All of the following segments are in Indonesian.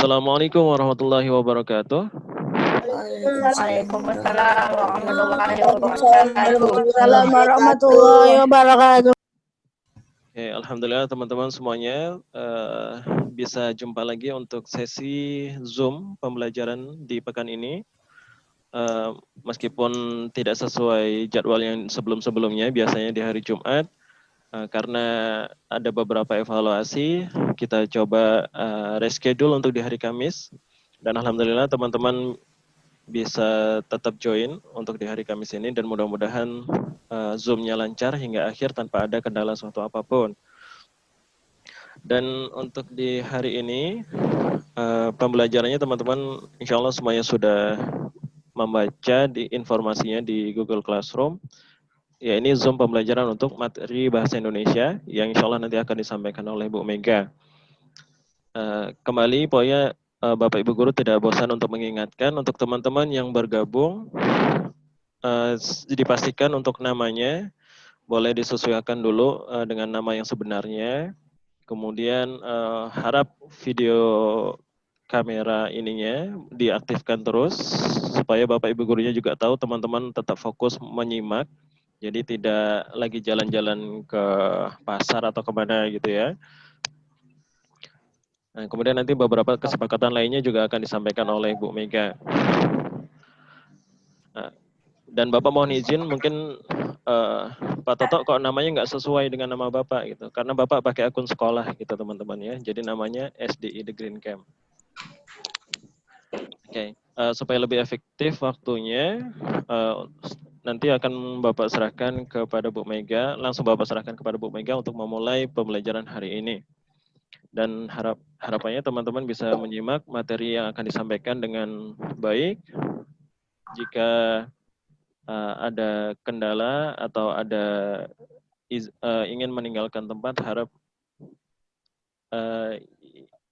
Assalamualaikum warahmatullahi wabarakatuh. Waalaikumsalam warahmatullahi Waalaikumsalam warahmatullahi wabarakatuh. Oke, alhamdulillah teman-teman semuanya bisa jumpa lagi untuk sesi Zoom pembelajaran di pekan ini. Meskipun tidak sesuai jadwal yang sebelum-sebelumnya, biasanya di hari Jumat, karena ada beberapa evaluasi, kita coba reschedule untuk di hari Kamis. Dan alhamdulillah teman-teman bisa tetap join untuk di hari Kamis ini, dan mudah-mudahan Zoom-nya lancar hingga akhir tanpa ada kendala suatu apapun. Dan untuk di hari ini, pembelajarannya teman-teman insya Allah semuanya sudah membaca di informasinya di Google Classroom. Ya, ini Zoom pembelajaran untuk materi bahasa Indonesia yang insya Allah nanti akan disampaikan oleh Bu Mega. Kembali pokoknya Bapak Ibu Guru tidak bosan untuk mengingatkan untuk teman-teman yang bergabung, dipastikan untuk namanya boleh disesuaikan dulu dengan nama yang sebenarnya. Kemudian harap video kamera ininya diaktifkan terus supaya Bapak Ibu gurunya juga tahu teman-teman tetap fokus menyimak. Jadi tidak lagi jalan-jalan ke pasar atau kemana gitu ya. Nah, kemudian nanti beberapa kesepakatan lainnya juga akan disampaikan oleh Bu Mega. Nah, dan Bapak mohon izin mungkin Pak Toto kok namanya nggak sesuai dengan nama Bapak gitu. Karena Bapak pakai akun sekolah gitu teman-teman ya. Jadi namanya SDI The Green Camp. Oke, supaya lebih efektif waktunya, nanti akan Bapak serahkan kepada Bu Mega, langsung Bapak serahkan kepada Bu Mega untuk memulai pembelajaran hari ini. Dan harapannya teman-teman bisa menyimak materi yang akan disampaikan dengan baik. Jika ada kendala atau ada ingin meninggalkan tempat, harap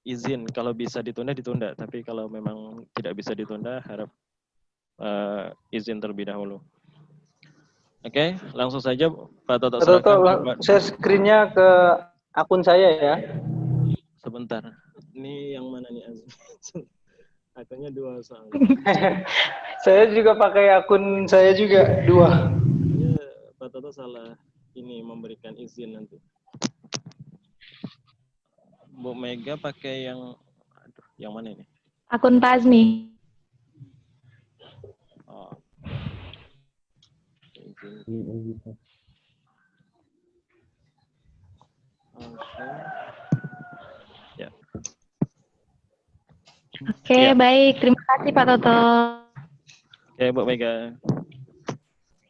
izin, kalau bisa ditunda, tapi kalau memang tidak bisa ditunda, harap izin terlebih dahulu. Oke, langsung saja Pak Toto serahkan. Share screen-nya ke akun saya ya. Sebentar, ini yang mana nih? Akunnya 2 soalnya. Saya juga pakai akun saya juga 2. Ya, Pak Toto salah ini memberikan izin nanti. Bu Mega pakai yang mana ini? Akun Pak Azmi. Oh. Oke. Ya. Oke, ya. Baik. Terima kasih Pak Toto. Oke, Bu Mega.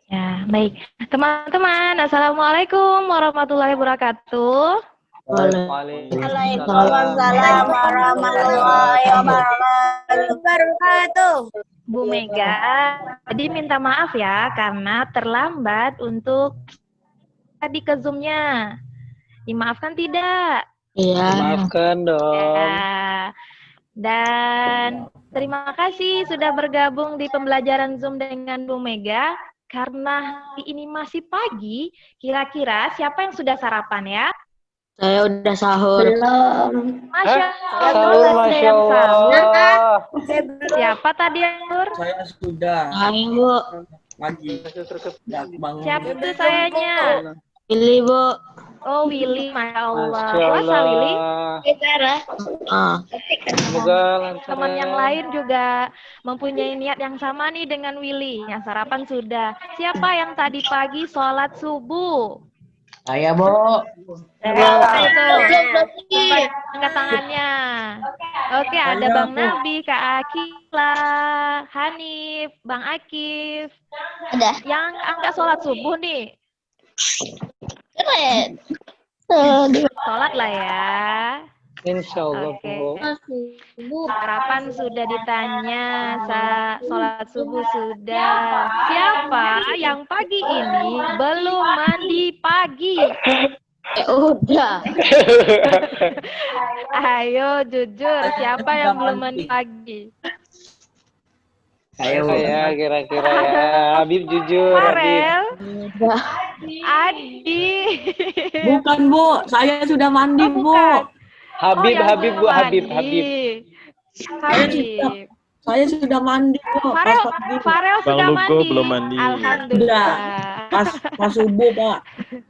Ya, baik. Teman-teman, Assalamualaikum warahmatullahi wabarakatuh. Waalaikumsalam warahmatullahi wabarakatuh. Bu Mega, jadi minta maaf ya karena terlambat untuk tadi ke Zoom-nya. Dimaafkan tidak? Iya. Maafkan dong. Ya. Dan terima kasih sudah bergabung di pembelajaran Zoom dengan Bu Mega. Karena ini masih pagi, kira-kira siapa yang sudah sarapan ya? Saya udah sahur. Belum. Masya Allah. Sahur, Masya Allah. Siapa tadi yang sahur? Saya sudah. Hai, Bu. Pagi. Siapa itu sayanya? Pilih, Bu. Oh, Willy. Masya Allah. Masya Puasa, Willy? Semoga lancar. Teman yang lain juga mempunyai niat yang sama nih dengan Willy. Yang sarapan sudah. Siapa yang tadi pagi sholat subuh? Saya, Bu. Angkat tangannya. Oke, ada Bang Nabi, Kak Akila, Hanif, Bang Akif. Ada. Yang angkat sholat subuh nih. Keren. Sholat lah ya. Insya Allah, Bu. Harapan sudah ditanya, sholat subuh sudah. Siapa yang pagi ini belum mandi pagi? Udah. Ayo jujur, siapa yang belum mandi pagi? Saya kira-kira ya. Habib jujur. Farel, Udah. Adi. Bukan, Bu. Saya sudah mandi, Oh, Bu. bukan. Habib, yang Habib, Bu. belum Habib, mandi. Habib. Habib. Saya sudah mandi kok pas Farel, pagi. Farel Bang sudah Lugo mandi. belum mandi. Alhamdulillah. Pas subuh, Pak.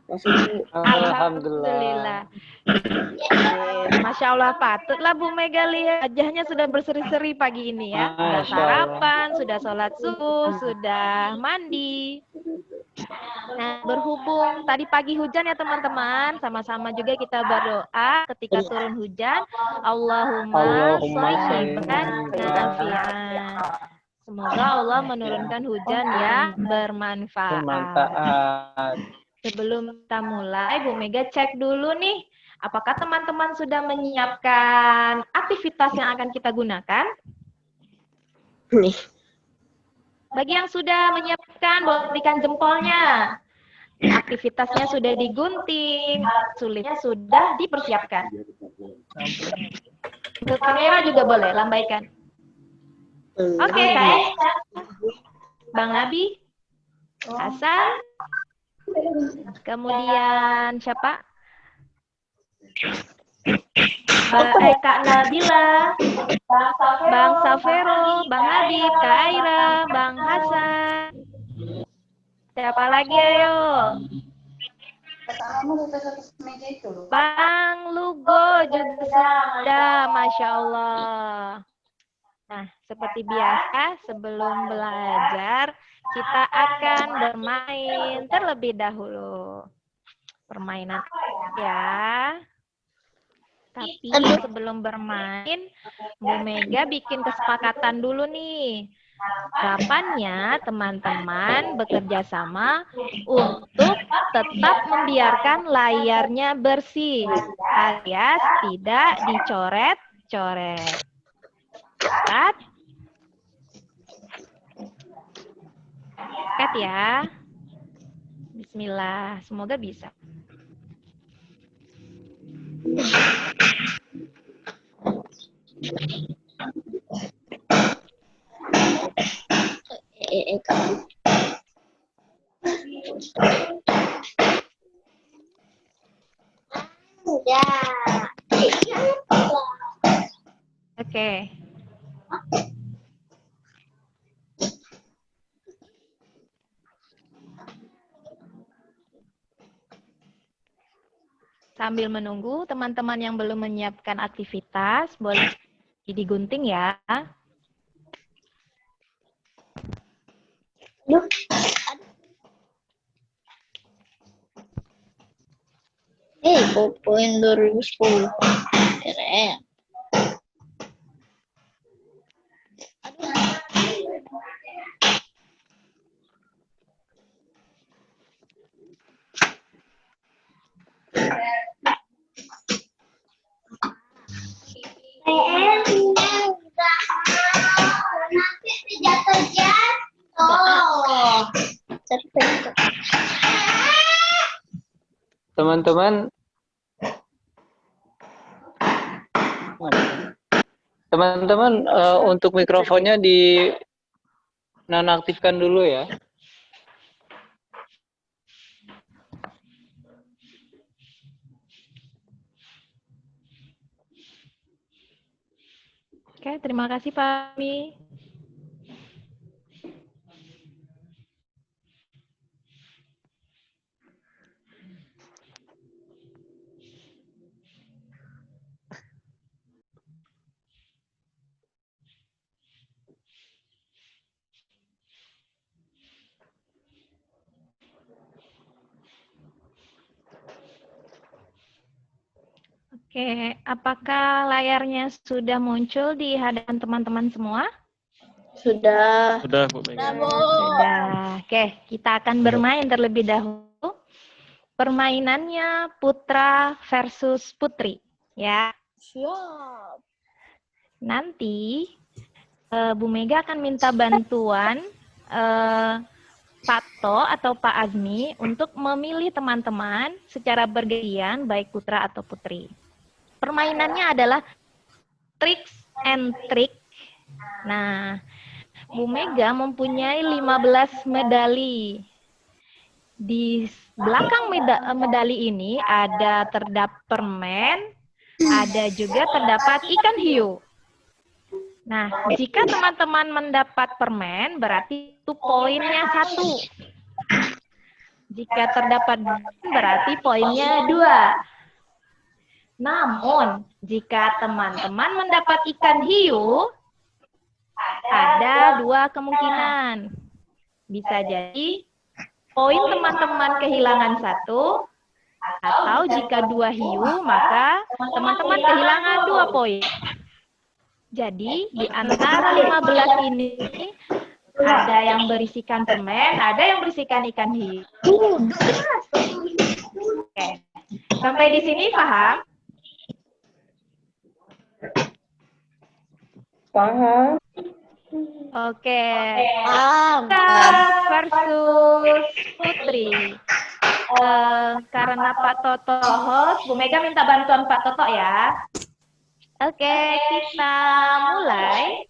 Pas subuh. Alhamdulillah. Masya Allah, patutlah Bu Mega lihat wajahnya sudah berseri-seri pagi ini ya. Sudah Masya Allah. sarapan, sudah sholat subuh, sudah mandi. Nah, berhubung tadi pagi hujan ya teman-teman, sama-sama juga kita berdoa ketika turun hujan. Allahumma shayyiban nafi'an. Semoga Allah menurunkan hujan yang bermanfaat. Bermanfaat. Sebelum kita mulai, Bu Mega cek dulu nih, apakah teman-teman sudah menyiapkan aktivitas yang akan kita gunakan? Nih. Bagi yang sudah menyiapkan, boleh berikan jempolnya. Aktivitasnya sudah digunting, sulitnya sudah dipersiapkan. Ke kamera juga boleh, lambaikan. Oke, Kak. Bang Nabi, Hasan, kemudian siapa? Kak Nabila, Bang Safero, Bang Habib, Kak Aira, Bang Hasan. Siapa lagi ayo? Bang Lugo juga sudah, Masya Allah. Nah, seperti biasa sebelum belajar, kita akan bermain terlebih dahulu. Permainan ya. Tapi sebelum bermain, Bu Mega bikin kesepakatan dulu nih. Kapannya teman-teman bekerja sama untuk tetap membiarkan layarnya bersih, alias tidak dicoret-coret. Cat ya. Bismillah, semoga bisa. Oke. Sambil menunggu, teman-teman yang belum menyiapkan aktivitas, boleh digunting ya. Poin 2010. Keren. Teman-teman, untuk mikrofonnya di nonaktifkan dulu ya. Oke, terima kasih Pak Mi. Oke, apakah layarnya sudah muncul di hadapan teman-teman semua? Sudah. Sudah, Bu Mega. Sudah. Oke, kita akan bermain terlebih dahulu. Permainannya putra versus putri, ya. Siap. Nanti Bu Mega akan minta bantuan Pak To atau Pak Azmi untuk memilih teman-teman secara bergantian, baik putra atau putri. Permainannya adalah tricks and trick. Nah, Bu Mega mempunyai 15 medali. Di belakang medali ini ada terdapat permen, ada juga terdapat ikan hiu. Nah, jika teman-teman mendapat permen, berarti itu poinnya 1. Jika terdapat berarti poinnya 2. Namun, jika teman-teman mendapat ikan hiu, ada 2 kemungkinan. Bisa jadi poin teman-teman kehilangan 1, atau jika 2 hiu, maka teman-teman kehilangan 2 poin. Jadi, di antara 15 ini, ada yang berisikan permen, ada yang berisikan ikan hiu. Oke. Sampai di sini paham? Paham. Oke. Paham. Kita versus Putri. Karena Pak Toto host, Bu Mega minta bantuan Pak Toto ya. Oke, kita mulai.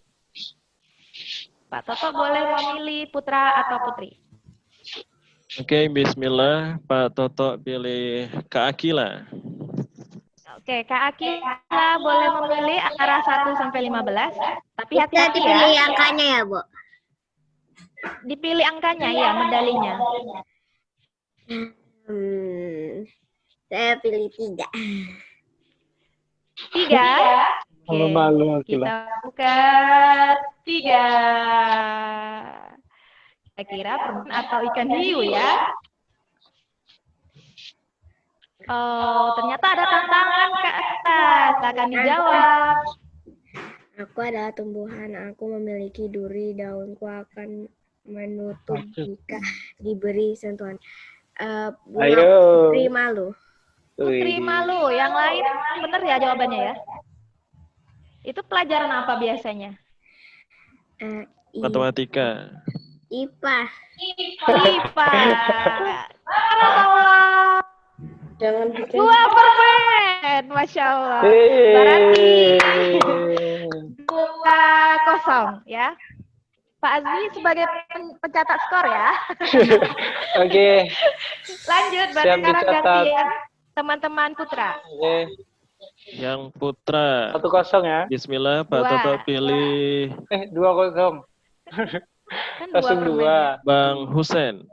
Pak Toto boleh memilih putra atau putri. Oke, bismillah. Pak Toto pilih Kak Akila. Oke, Kak Akila boleh memilih antara 1 sampai 15. Tapi Kita hati-hati dipilih ya. angkanya ya, Bu? Dipilih angkanya ya, medalinya. Saya pilih 3. 3. Oke, Malu-malu Akila. kita buka 3. Kira-kira permen atau ikan hiu ya? Oh, ternyata ada tantangan ke atas. Akan dijawab. Aku adalah tumbuhan. Aku memiliki duri. Daunku akan menutup jika diberi sentuhan. Bunga Ayo. putri malu. Putri malu. Yang lain benar ya jawabannya ya? Itu pelajaran apa biasanya? Matematika. IPA. IPA. Allah. Jangan bikin 2 permen. Masya Allah. Berarti 2-0 ya. Pak Azmi sebagai pencatat skor ya. Oke. Lanjut, berarti Siap sekarang dicatat. gantian teman-teman putra. Oke. Yang putra. 1-0 ya. Bismillah, Pak 2. Toto pilih 2-0. Kan 2 Langsung permen ya. 2. Bang Husen.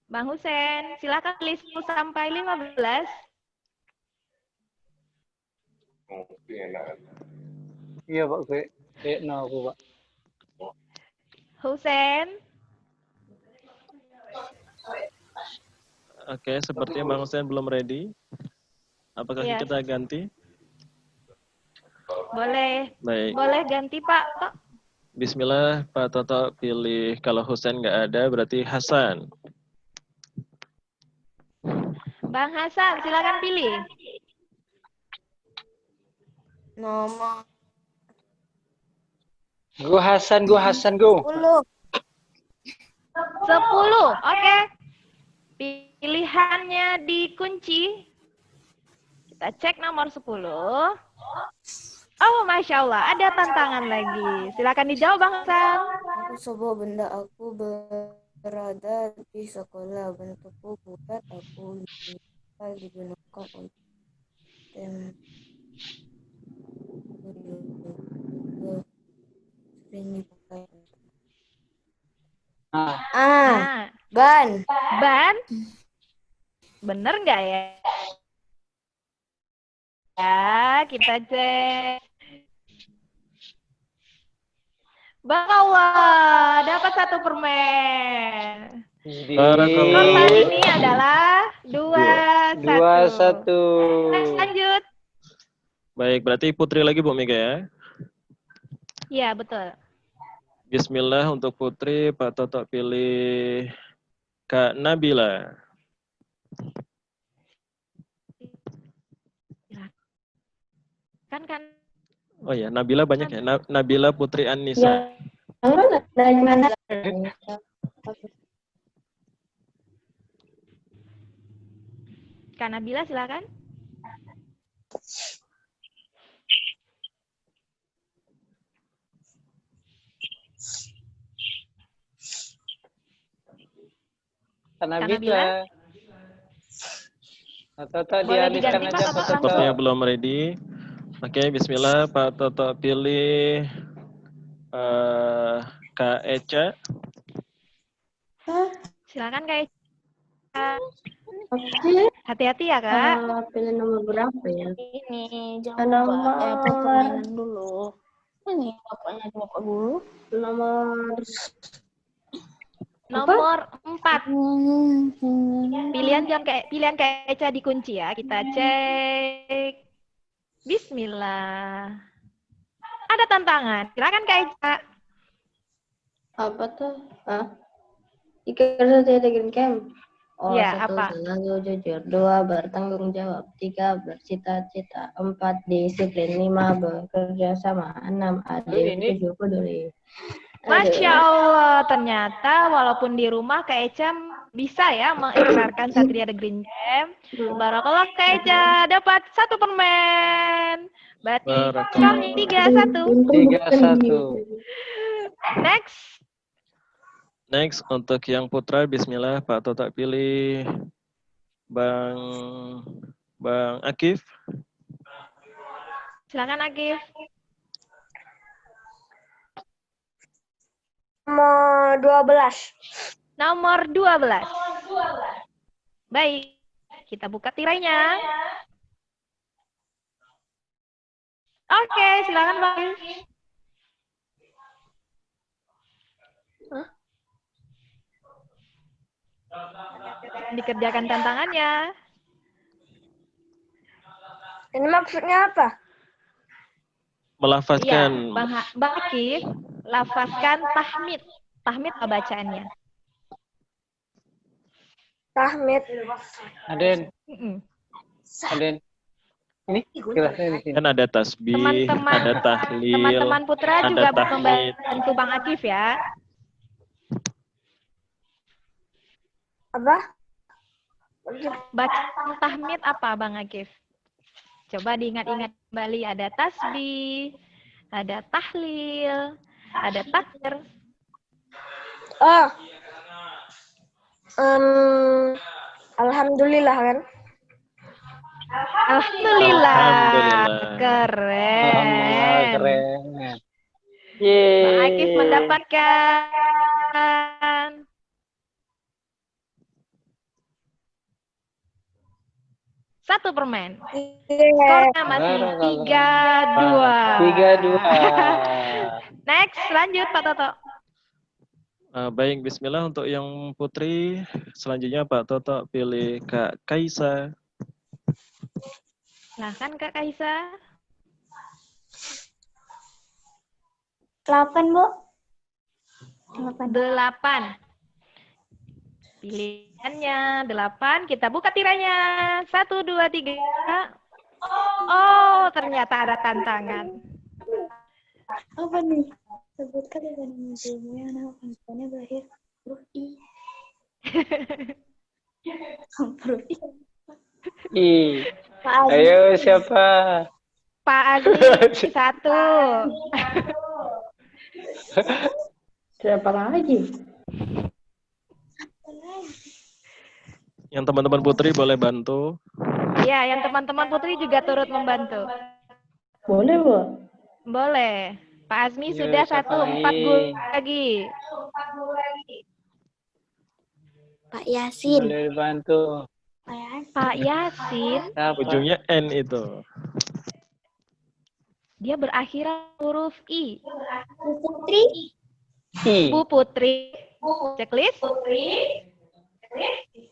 Bang Husen, silakan pilih 10 sampai 15. Iya, Pak. Aku, Pak. Husen, Oke, sepertinya Bang Husen belum ready. Apakah Iya. kita ganti? boleh Baik. boleh ganti Pak. Bismillah, Pak Toto pilih, kalau Husen nggak ada, berarti Hasan. Bang Hasan, silakan pilih. Nomor Go Hasan, go. 10. 10, oke. Pilihannya dikunci. Kita cek nomor 10. Oh, Masya Allah, ada tantangan lagi. Silakan dijawab, Bang Hasan. Aku sebuah benda. Aku berada di sekolah. Bentukku bulat. Aku bisa digunakan untuk sering dipakai. Nah, Ban. ban. Bener nggak ya? Ya, kita cek. Bang Allah, dapat 1 permen. Skor saat ini adalah 2-1. 2-1. Lanjut. Baik, berarti Putri lagi Bu Mega ya. Iya, betul. Bismillah untuk Putri, Pak Toto pilih Kak Nabila. Kan. Oh ya, Nabila banyak ya. Nabila Putri Anissa. dari mana? Kak Nabila, silakan. Karena Karena bila. Atau tak Boleh dialihkan diganti, aja Pak, atau Pak Toto. Sepertinya belum ready. Oke, bismillah. Pak Toto pilih Kak Eca. Silakan Kak Eca. Oke. Hati-hati ya Kak. Pilih nomor berapa ya? Ini jangan lupa permainan dulu. Ini bapaknya bapak dulu. Nomor 4. Pilihan Kak Eca dikunci ya. Kita cek. Bismillah. Ada tantangan. Silakan Kak Eca. Apa tuh? Jika saja Green Camp. Iya, Satu, apa? selalu jujur. 2, bertanggung jawab. 3, bercita-cita. 4, disiplin. 5, bekerja sama. 6, adil. 7, peduli. Masya Allah, ternyata walaupun di rumah Kak Eca bisa ya mengikrarkan Satria The Green Camp. Barakallah Kak Eca dapat 1 permen. Berarti skornya 3-1. 3-1. Next untuk yang putra, bismillah Pak Toto pilih Bang Akif. Silakan Akif. Nomor 12. Nomor 12. Baik, kita buka tirainya. Oke, silakan Bang. Dikerjakan tantangannya. Ini maksudnya apa? Melafazkan. Iya, Bang Akif, lafazkan tahmid. Tahmid apa bacaannya? Tahmid. Aden. Aden. Ini jelasnya di sini. Kan ada tasbih, Teman-teman, ada tahlil, teman-teman putra ada juga tahmid. membantu Bang Akif ya. Apa? Bacaan tahmid apa Bang Akif? Coba diingat-ingat kembali, ada tasbih, ada tahlil, ada takbir. Alhamdulillah kan? Alhamdulillah. Alhamdulillah. Keren. Keren. Bang Akif mendapatkan 1 permen. Skornya masih 3-2. 3-2. Next, lanjut Pak Toto. Baik, bismillah untuk yang putri. Selanjutnya Pak Toto pilih Kak Kaisa. Silahkan Kak Kaisa. 8, Bu. 8. Pilihannya 8. Kita buka tiranya. 1, 2, 3. Oh, ternyata ada tantangan. Apa nih? Sebutkan dengan ilmu yang nama panggilannya berakhir huruf I. Huruf I. Ayo siapa? Pak Azmi 1. Siapa lagi? Yang teman-teman putri boleh bantu. Iya, yang teman-teman putri juga turut membantu. Boleh, Bu. Boleh. Pak Azmi Ayo, sudah siapa 1, 4 lagi. Pak Yasin. Boleh dibantu. Pak Yasin, Siapa? Ujungnya N itu. dia berakhir huruf I. Putri. I. Bu Putri. Checklist.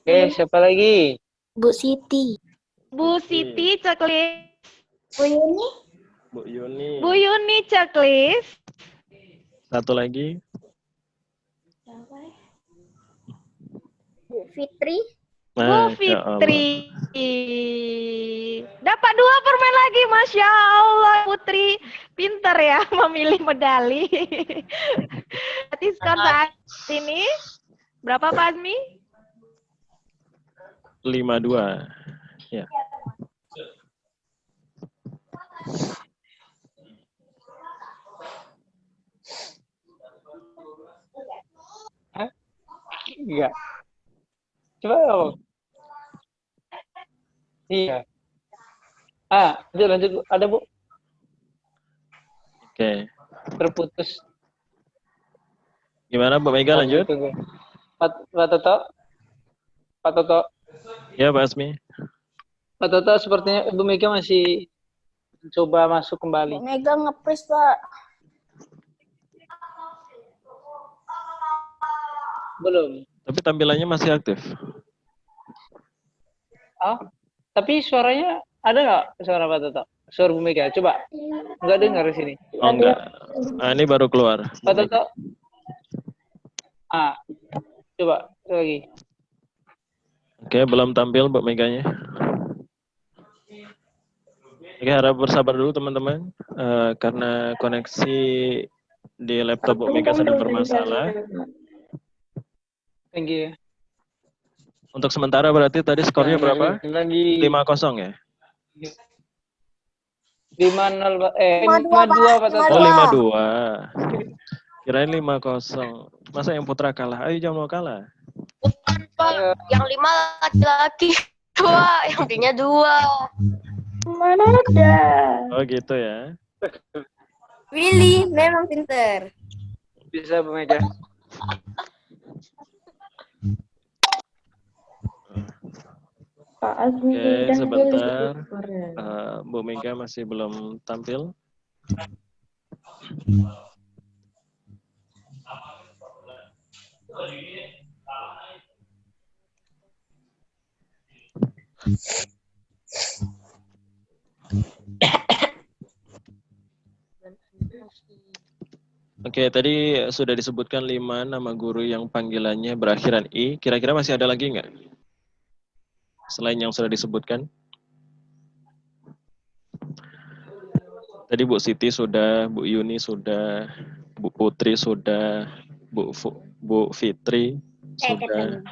Siapa lagi? Bu Siti. Bu Siti checklist. Bu Yuni. Bu Yuni. Bu Yuni checklist. Satu lagi. Bu Fitri. Bu Masya Allah. Fitri. Dapat 2 permen lagi. Masya Allah. Putri pinter ya memilih medali. Berarti skor saat ini berapa Pak Azmi? 5-2. Ya. Enggak. Coba dong. Iya. Lanjut. Ada, Bu. Oke. Terputus. Gimana Bu Mega lanjut? Tunggu. Pak Toto. Pak Toto. Ya Pak Asmi. Pak Toto sepertinya Ibu Mega masih coba masuk kembali. Mega nge-freeze, Pak. Belum. Tapi tampilannya masih aktif. Oh, tapi suaranya ada nggak suara Pak Toto? Suara Bu Mega, coba. Nggak dengar di sini. Oh enggak. Ini baru keluar. Pak Toto. Coba lagi. Oke, belum tampil Bu Meganya. Oke, harap bersabar dulu teman-teman. Karena koneksi di laptop Bu Mega sedang bermasalah. Thank you. Untuk sementara berarti tadi skornya berapa? Lagi 5-0 ya? 5-0, 5-2 Pak Toto. Oh 5-2. Kirain 5-0. Masa yang putra kalah? Ayo jangan mau kalah. Bukan, Pak. Yang 5 laki-laki. 2, yang B-nya 2. Mana ada? Oh gitu ya. Willy memang pinter. Bisa Bu Mega. Pak Azmi Oke, dan sebentar. Willy. Bu Mega masih belum tampil. Oke, tadi sudah disebutkan 5 nama guru yang panggilannya berakhiran I. Kira-kira masih ada lagi nggak? Selain yang sudah disebutkan. Tadi Bu Siti sudah, Bu Yuni sudah, Bu Putri sudah, Bu Fitri sudah,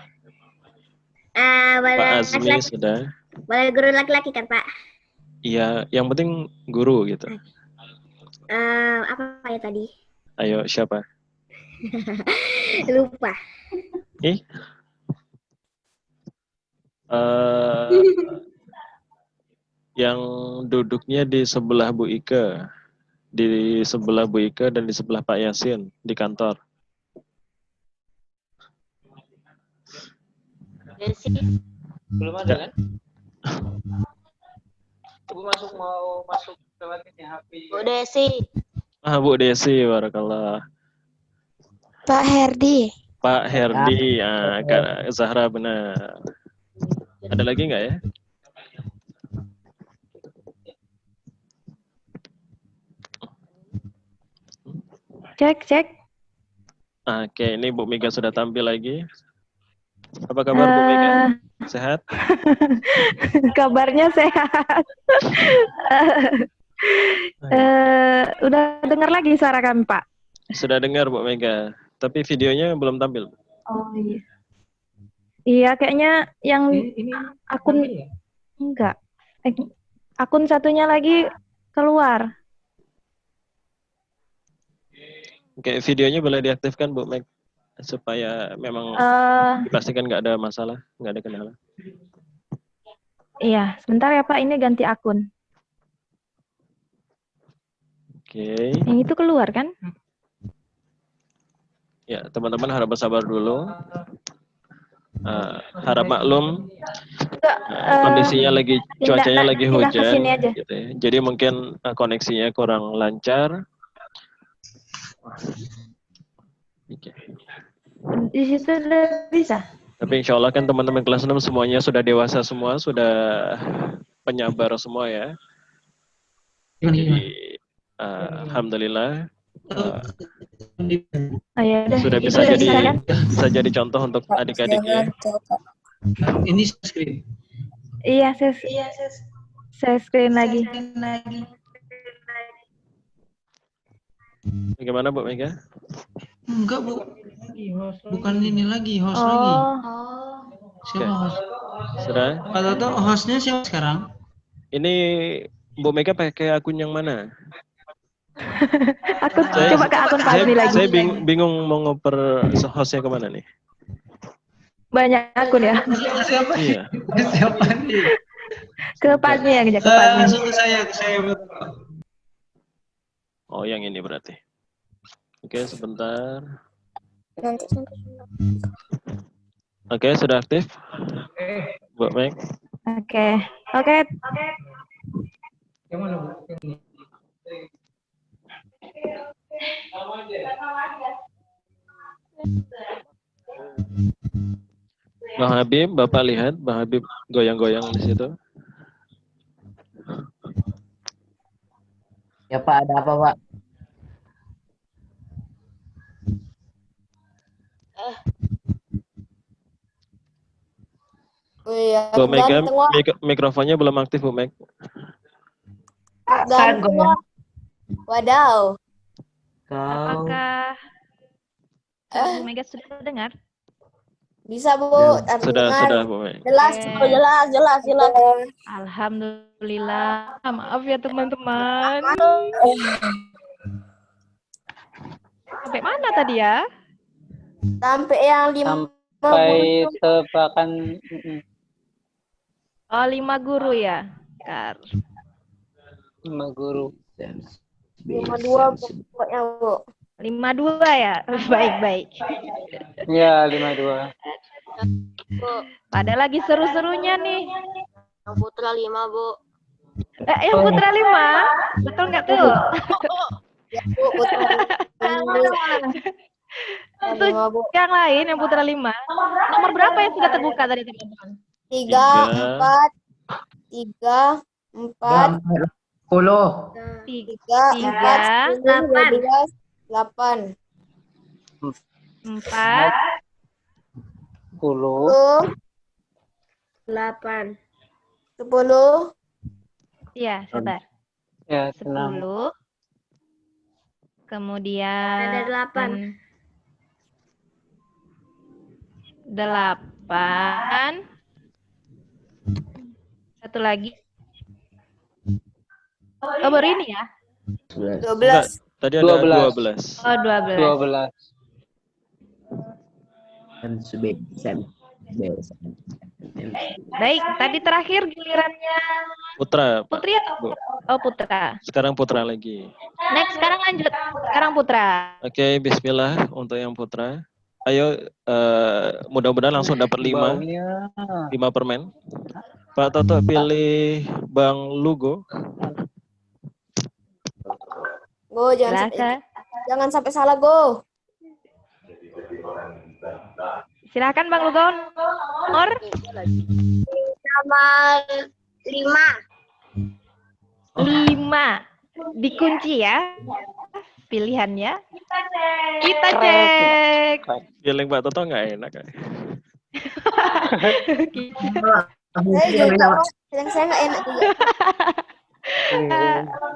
Pak Azmi sudah. Boleh guru laki-laki kan, Pak? Iya, yang penting guru gitu. Apa ya tadi? Ayo, siapa? Lupa. Yang duduknya di sebelah Bu Ike. Di sebelah Bu Ike dan di sebelah Pak Yasin di kantor. Desi. Belum ada kan? Ibu mau masuk lewat ini HP. Bu Desi. Bu Desi, barakallah. Pak Herdi. Pak Herdi, Kak Zahra benar. Ada lagi nggak ya? Cek. Oke, ini Bu Mega sudah tampil lagi. Apa kabar Bu Mega? Sehat? Kabarnya sehat. Udah dengar lagi suara kami, Pak? Sudah dengar Bu Mega, tapi videonya belum tampil. Oh iya. Iya, kayaknya yang akun enggak. Akun satunya lagi keluar. Oke, videonya boleh diaktifkan Bu Meg, supaya memang dipastikan nggak ada masalah, nggak ada kendala. Iya, sebentar ya Pak, ini ganti akun. Oke. Yang itu keluar kan? Ya, teman-teman harap bersabar dulu. Harap maklum, kondisinya lagi, cuacanya lagi hujan, gitu ya. Jadi mungkin koneksinya kurang lancar. Oke. Di situ udah bisa. Tapi insya Allah kan teman-teman kelas 6 semuanya sudah dewasa semua, sudah penyabar semua ya. Jadi alhamdulillah sudah bisa jadi contoh untuk adik-adiknya. Ini screen. Iya, saya screen lagi. Bagaimana Bu Mega? Enggak Bu, bukan ini lagi, host lagi. Siapa host? Sudah? Pak Toto, hostnya siapa sekarang? Ini Bu Mega pakai akun yang mana? Coba ke akun Fazmi lagi. Saya bingung mau ngoper hostnya kemana nih? Banyak akun ya? Siapa? Iya. Siapa nih? Ke Fazmi ya, ke Fazmi. Langsung ke saya. Oh, yang ini berarti. Oke, sebentar. Oke, sudah aktif? Bu Meg. Oke. Oke. Yang mana, Bu? Yang ini. Bang Habib, Bapak lihat Bang Habib goyang-goyang di situ. Ya Pak, ada apa Pak? Iya, Bu Mega, ganteng wah. mikrofonnya belum aktif Bu Meg. Ganteng wah. Wadaw. Kau Apakah Bu Mega sudah dengar? Bisa Bu, Sudah Bu Meg. Jelas, Oke. jelas. Alhamdulillah. Maaf ya teman-teman. Sampai mana tadi ya? Sampai yang 5 Sampai tebakan. Oh, 5 guru ya. Bentar. 5 guru. 52 pokoknya Bu. 52 ya. Baik. Ya, 52. Pada lagi seru-serunya nih. Yang putra 5, Bu. Yang putra 5? Betul nggak tuh? Ya Bu, putra 5 Bu. Yang lain yang putra 5. Nomor berapa yang sudah terbuka tadi teman-teman? 3, 4, 10. 3, 4, 12, 8. 4, 10. 8. 10. Iya, sabar. Ya, tenang. 10. Kemudian Ada 8. 8. Satu lagi. Oh, baru ini ya? 12. Tadi ada 12. Oh, 12. 12. Baik, tadi terakhir gilirannya Putra, Pak. Putri atau Bu. Oh, Putra. Sekarang Putra lagi. Next, sekarang lanjut. Sekarang Putra. Oke, bismillah untuk yang Putra. Ayo, mudah-mudahan langsung dapat 5 permen. Pak Toto pilih Bang Lugo. Go, jangan sampai salah Go. Silakan Bang Lugon. Nomor Nomor 5. 5. Dikunci ya pilihannya. Kita cek. Feeling Pak Toto nggak enak. Yang saya nggak enak juga.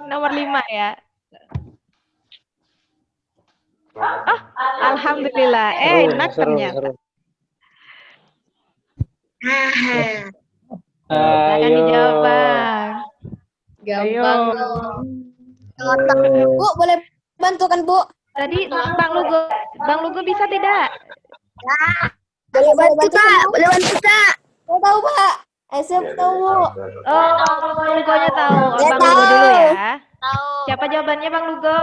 Nomor 5 ya. Oh, alhamdulillah. Enak ternyata. Silakan dijawab, Bang. Gampang. Bu, boleh bantukan Bu? Tadi Bang Lugo bisa tidak? Boleh bantu Pak, boleh bantu Pak. Saya tahu Pak. Saya tahu Bu. Oh, Bang Lugonya tahu. Oh, Ya, Bang Lugo tahu. dulu ya. Tahu. Siapa jawabannya Bang Lugo?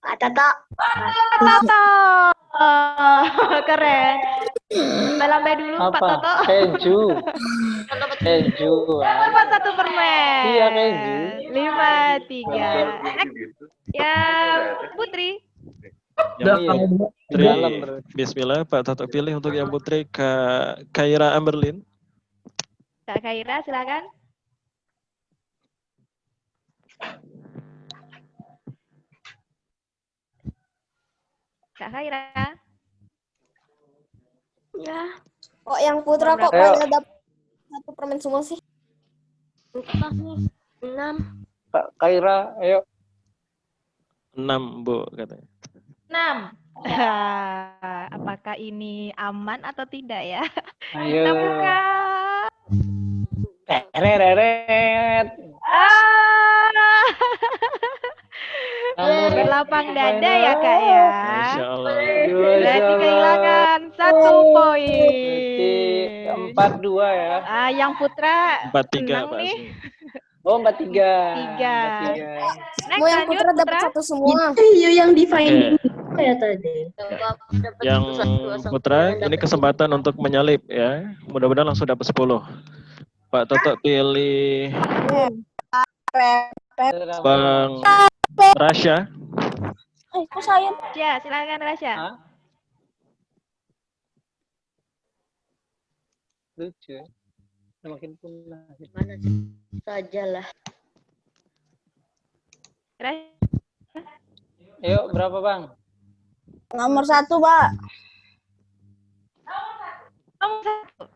Pak Toto. Toto. Oh, keren. Lambai dulu Pak Apa? Toto. Keju. Keju. Dapat 1 permen. Iya, keju. 5-3. Ya, Putri. Bismillah, Pak Toto pilih untuk yang Putri Kaira Amberlin. Kak Kaira, silakan. Kak Kaira. Ya. Kok yang putra kok Ayo. pada dapat 1 permen semua sih? 6. Kak Kaira, ayo. 6, Bu, katanya. 6. Apakah ini aman atau tidak ya? Ayo. Kita buka. Tereret. Berlapang dada ya Kak ya. Masya Allah. Berarti kehilangan 1 poin. 4-2 ya. Yang Putra 4-3, menang Pak. nih. Oh, 43. 3. 43. Next, Semua yang lanjut, putra dapat Putra. satu semua. Itu yang defining Oke. ya tadi. Yang Putra, ini kesempatan untuk menyalip ya. Mudah-mudahan langsung dapat 10. Pak Toto pilih Bang Rasya. Kok saya? Ya, silakan Rasya. Hah? Lucu. Makin punah. Mana sajalah. Rasya. Ayo, berapa Bang? Nomor 1, Pak. Nomor 1.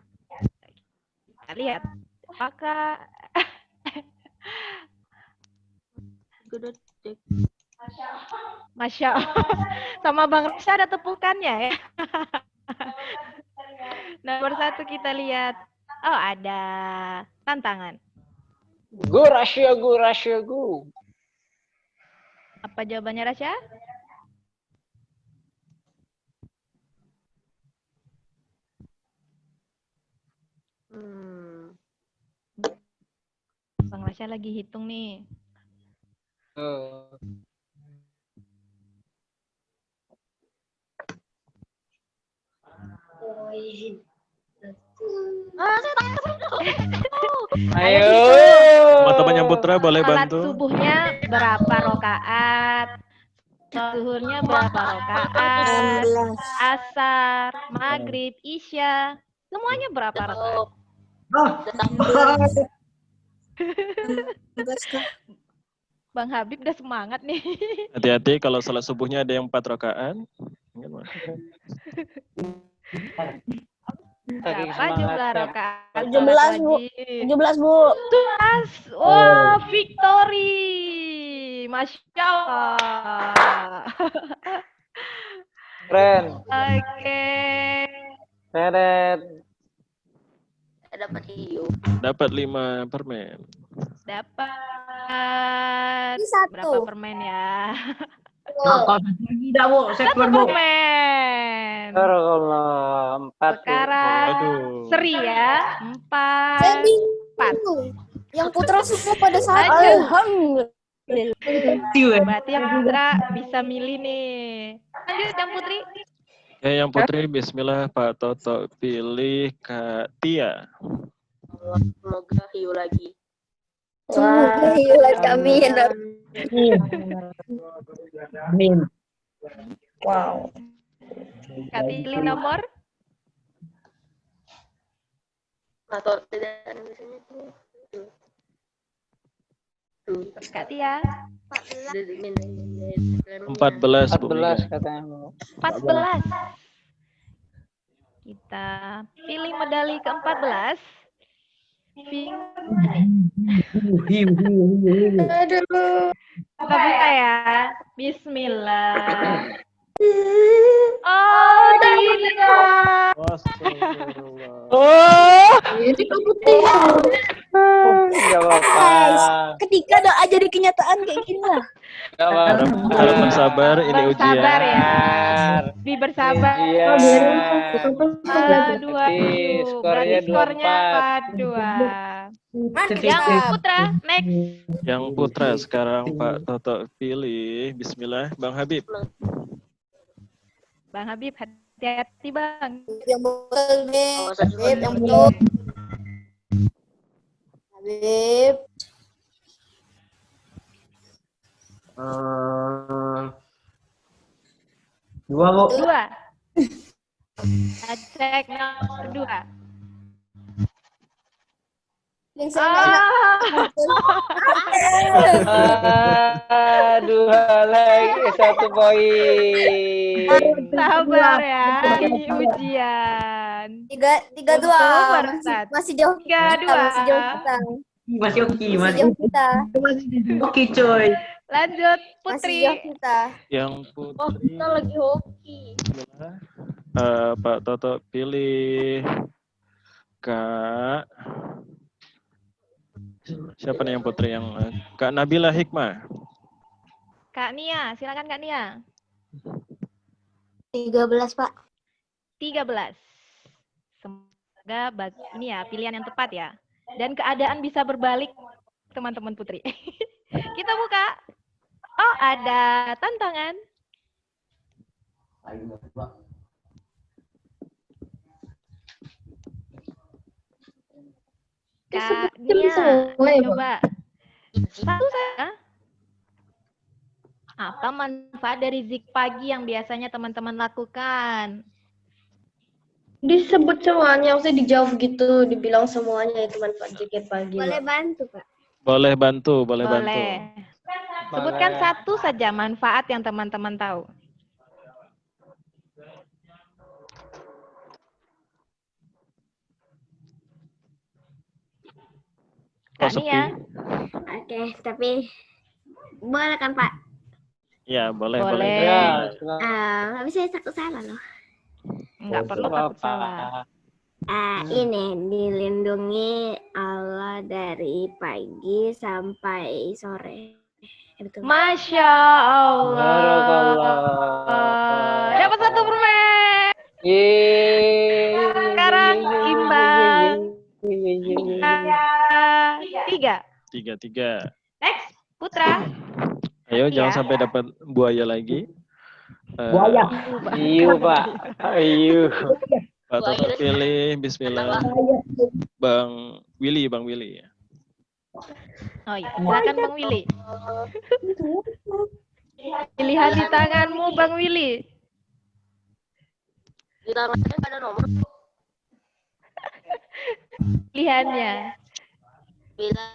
Kita lihat. Apakah Masya Allah. Sama Bang Rasya ada tepukannya ya. Nomor 1 kita lihat. Oh, ada tantangan. Go Rasya, go Rasya, go. Apa jawabannya Rasya? Bang Rasya lagi hitung nih. Oh. Ayo. Teman-teman yang Putra boleh Salat bantu. subuhnya berapa rakaat? Zuhurnya berapa rakaat? 16. Asar, maghrib, isya, semuanya berapa rakaat? Bang Habib udah semangat nih. Hati-hati kalau salat subuhnya ada yang 4 rakaat. Berapa jumlah rakaat? 17, Bu. 17, Bu. 17. Wah, victory. Masya Allah. Keren. Oke. Keren. Dapat hiu. Dapat 5 permen. Dapat Ini 1. berapa permen ya? Apa lagi dah, Bu? Saya keluar, Bu. Permen. Allah, 4. Sekarang Aduh. seri ya. 4. Saya bingung. Yang putra semua pada saat. Lanjut. Alhamdulillah. Berarti yang Putra bisa milih nih. Lanjut yang Putri. Yang Putri, bismillah Pak Toto pilih Kak Tia. Semoga hiu lagi. Semoga hilang kami. Amin. Wow. Kak pilih nomor. Atau tidak biasanya. Kak Tia. 14 Bu 14 Mega. katanya, Bu. 14. Kita pilih medali ke-14. Aduh. Kita buka ya. Bismillah. Oh, tidak. Astagfirullah. Oh, Jadi kebuktian. enggak apa-apa. Ketika doa jadi kenyataan kayak gini lah. Enggak apa-apa. Harap bersabar, ini ujian. Bersabar ya. Bi bersabar. Iya. Dua Berarti hiu. skornya Berarti skornya 24. 4-2. Yang Putra, next. Yang Putra sekarang Pak Toto pilih. Bismillah Bang Habib. Bang Habib, hati-hati Bang. Yang betul, Beb. Habib, yang betul. Habib. Dua, Bu. 2. Cek nomor 2. Yang saya nggak Dua lagi 1 poin. Sabar ya, ini ujian. 3-2. Untuk bersatu. Masih jauh. 3-2. Masih jauh kita. Masih oke, Masih masih jauh kita. oke, coy. Lanjut, Masih Putri. jauh kita. Yang Oh, Putri. kita lagi hoki. Bismillah. Pak Toto pilih Kak. Siapa nih yang Putri yang Kak Nabila Hikmah. Kak Nia, silakan Kak Nia. 13, Pak. 13. Semoga ini ya pilihan yang tepat ya. Dan keadaan bisa berbalik teman-teman Putri. Kita buka. Oh, ada tantangan. Kak Nia, coba. Satu saja. Apa manfaat dari zik pagi yang biasanya teman-teman lakukan? Disebut semuanya, maksudnya dijawab gitu, dibilang semuanya itu manfaat zikir pagi. Boleh bantu, Pak. Boleh bantu, boleh bantu. Boleh. Sebutkan satu saja manfaat yang teman-teman tahu. Kak Nia. Oke, tapi boleh kan, Pak? Ya, boleh, Boleh. boleh. Nggak bisa takut salah loh. Nggak perlu takut salah. Ini dilindungi Allah dari pagi sampai sore. Betul. Masya Allah. Barakallah. Dapat satu permen. Yeay. Sekarang imbang. Tiga. 3-3. Next, Putra. Ayo, Iya. jangan sampai dapat buaya lagi. Buaya. Iya, Pak. Ayo. Pak Toto pilih, bismillah. Bang Willy. Oh iya, silakan Bang Willy. Pilihan di tanganmu, Bang Willy. Di tangannya nggak ada nomor. Pilihannya. Bila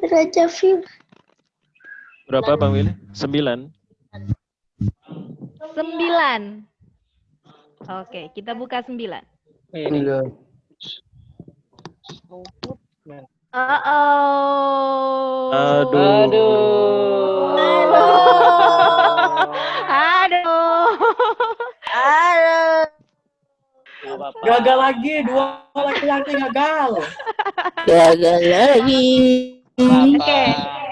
Raja Fil. Berapa Bang Willy? 9. 9. Oke, kita buka 9. Ini loh. Aduh. Gagal lagi, 2 laki-laki gagal. Gagal lagi. Oke,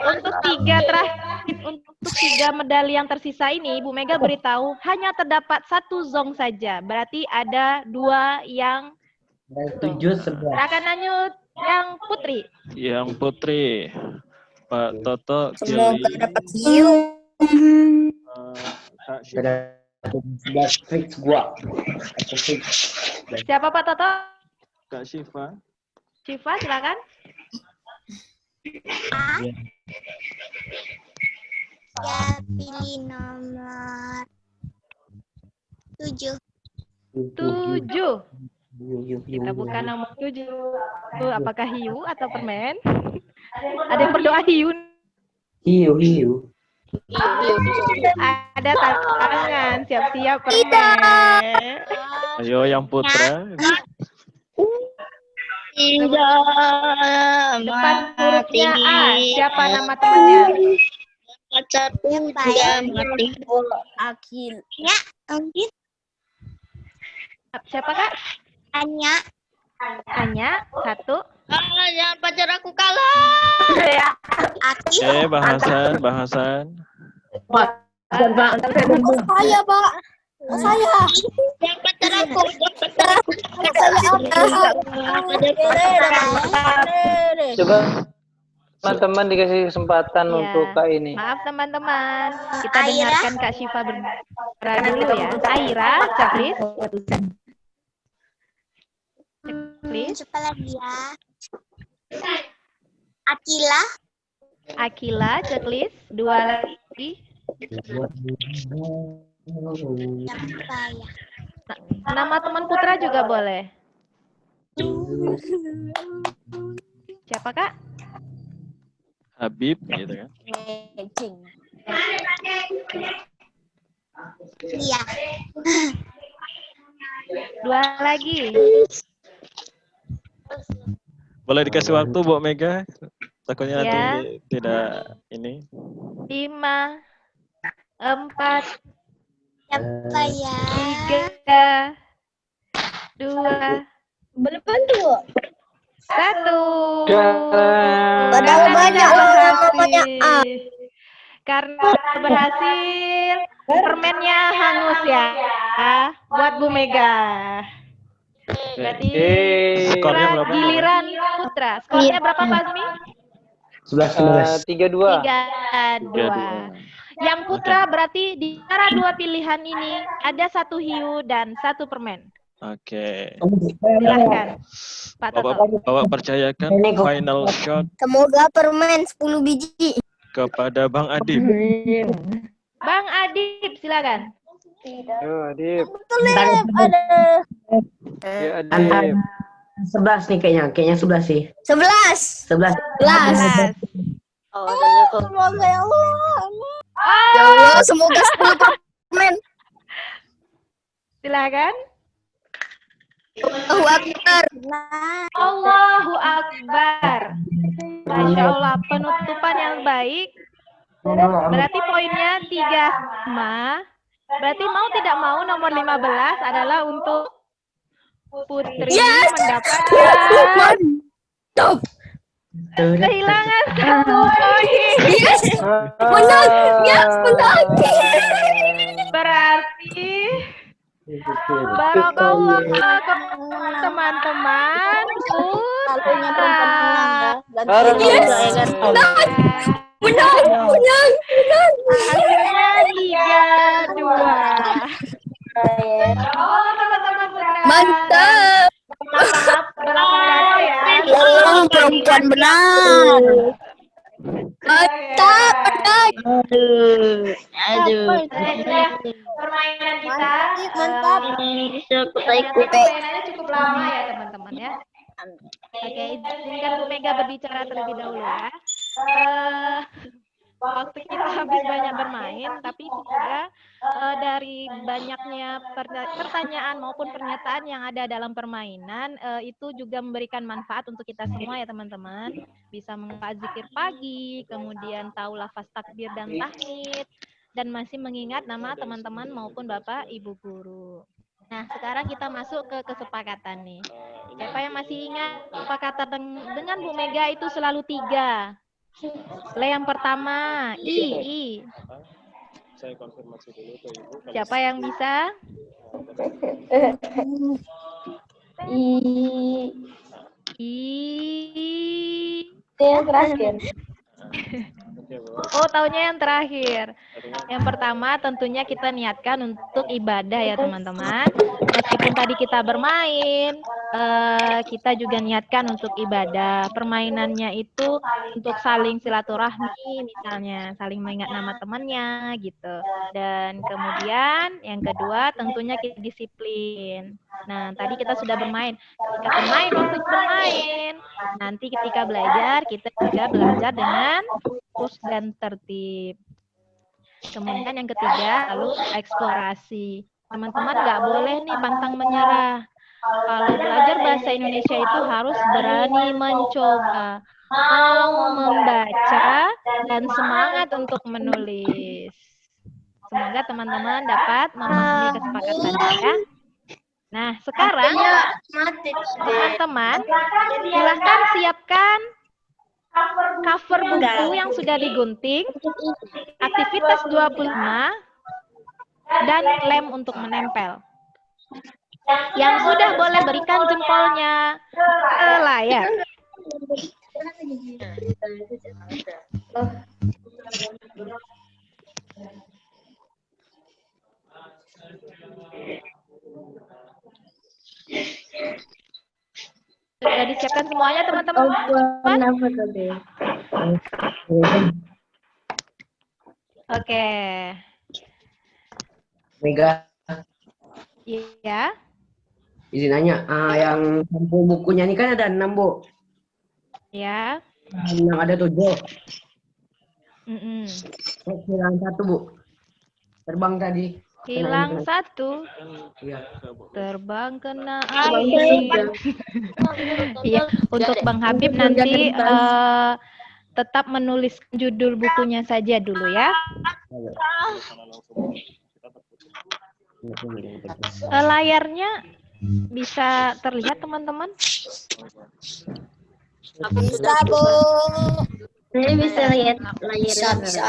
untuk 3 medali yang tersisa ini, Bu Mega beritahu hanya terdapat 1 zong saja. Berarti ada 2 yang 7 11. akan lanjut yang Putri. Yang Putri. Pak Toto Semoga pilih. dapat hiu. Kak Syifa. Sudah fix gua. Aku fix. Siapa Pak Toto? Kak Syifa. Syifa, silakan. Ya, pilih nomor 7. 7. Kita buka nomor 7. Apakah hiu atau permen? Ada yang berdoa hiu. Hiu. Ada tangan, siap-siap permen. Ayo yang Putra. Depan hurufnya A. Siapa nama temannya? Pacarku juga mati. Akil. Ya, Angin. Siapa Kak? Anya. Anya, 1. Jangan pacar aku kalah. Akil. Oke, bahasan. Saya, Pak. Saya. Jangan pacar aku. Coba teman-teman dikasih kesempatan Ya. untuk Kak ini. Maaf teman-teman. Kita Aira. dengarkan Kak Syifa berbicara dulu ya. Aira, checklist. Checklist. Siapa lagi ya? Akila. Akila, checklist. 2 lagi. Siapa ya? Nama teman Putra juga boleh. Siapa Kak? Habib gitu kan. Iya. 2 lagi. Boleh dikasih waktu Bu Mega? Takutnya Ya. nanti tidak ini. 5, 4, Siapa ya? 3, 2, Boleh bantu. 1. Padahal banyak namanya A. Karena berhasil, permennya hangus ya buat Bu Mega. Berarti Skornya berapa? giliran putra. Skornya berapa Fazmi? 11-11. 3-2. 3-2. Yang putra berarti di antara dua pilihan ini ada satu hiu dan satu permen. Oke. Silahkan, Pak Toto. Bapak percayakan final shot Semoga permen 10 biji. kepada Bang Adib. Bang Adib, silakan. Yo, Adib. Betul ya, ada. Yo, Antara Adib. 11 nih kayaknya 11 sih. 11. 11. 11. Semoga ya Allah. Ya Allah, semoga 10 permen. Silakan. Allahu Akbar. Allahu Akbar. Masya Allah, penutupan yang baik. Berarti poinnya 3 sama. Berarti mau tidak mau nomor 15 adalah untuk Putri mendapatkan kehilangan 1 poin. Yes. Menang. Yes, menang. Berarti barakallah teman-teman. Menang. Hasilnya 3-2. Oh, teman-teman putra. Mantap. Maaf ya. Perempuan benar. Mantap, menang. Permainan kita Mantap. permainannya cukup lama ya teman-teman ya. Oke, izinkan Bu Mega berbicara terlebih dahulu ya. Waktu kita habis banyak bermain, tapi juga dari banyaknya pertanyaan maupun pernyataan yang ada dalam permainan, itu juga memberikan manfaat untuk kita semua ya teman-teman. Bisa mengenal zikir pagi, kemudian tahu lafaz takbir dan tahmid, dan masih mengingat nama teman-teman maupun Bapak Ibu Guru. Nah, sekarang kita masuk ke kesepakatan nih. Siapa yang masih ingat kesepakatan dengan Bu Mega itu selalu 3. Yang pertama, I. Saya konfirmasi dulu ke Ibu. Siapa yang bisa? Yang terakhir. Oh, taunya yang terakhir. Yang pertama tentunya kita niatkan untuk ibadah ya teman-teman. Meskipun tadi kita bermain, kita juga niatkan untuk ibadah. Permainannya itu untuk saling silaturahmi misalnya, saling mengingat nama temannya gitu. Dan kemudian yang kedua tentunya kita disiplin. Nah, tadi kita sudah bermain. Ketika bermain, waktu bermain. Nanti ketika belajar, kita juga belajar dengan fokus dan tertib. Kemudian yang ketiga, lalu eksplorasi. Teman-teman nggak boleh nih pantang menyerah. Kalau belajar bahasa Indonesia itu harus berani mencoba, mau membaca, dan semangat untuk menulis. Semoga teman-teman dapat memahami kesepakatannya ya. Nah, sekarang teman-teman silahkan siapkan cover buku yang sudah digunting, aktivitas 25, dan lem untuk menempel. Yang sudah boleh berikan jempolnya ke layar. Sudah disiapkan semuanya teman-teman? Oke. Mega, Iya. izin nanya, yang sampul bukunya ini kan ada 6, Bu. Ya. 6 ada 7. Mm-mm. Hilang 1, Bu. Terbang tadi. Hilang 1. Iya. Terbang kena angin. Iya, untuk Bang Habib nanti tetap menulis judul bukunya saja dulu ya. Layarnya bisa terlihat teman-teman? Bisa, Bu. Saya bisa lihat layarnya. Bisa.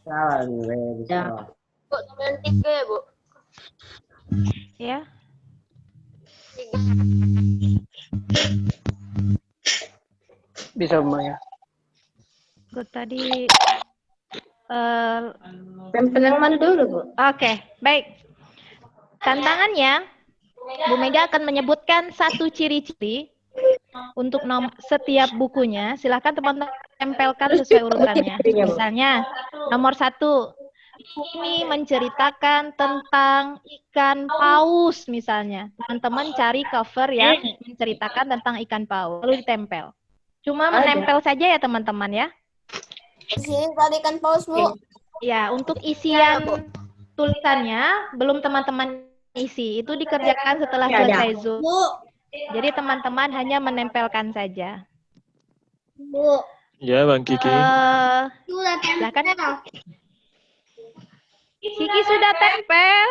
Salah nih, bisa. Bu, teman 3 ya, Bu. Ya. Bisa Maya. Gue tadi Tempel yang mana dulu, Bu? Oke, baik. Tantangannya, Bu Mega akan menyebutkan satu ciri-ciri untuk setiap bukunya. Silahkan teman-teman tempelkan sesuai urutannya. Misalnya, nomor 1, ini menceritakan tentang ikan paus misalnya. Teman-teman cari cover yang menceritakan tentang ikan paus, lalu ditempel. Cuma menempel saja ya teman-teman ya. Di sini tadi kan paus, Bu. Ya, untuk isian tulisannya belum teman-teman isi. Itu dikerjakan setelah selesai Zoom. Jadi teman-teman hanya menempelkan saja. Bu. Ya, Bang Kiki. Silakan. Kiki sudah tempel.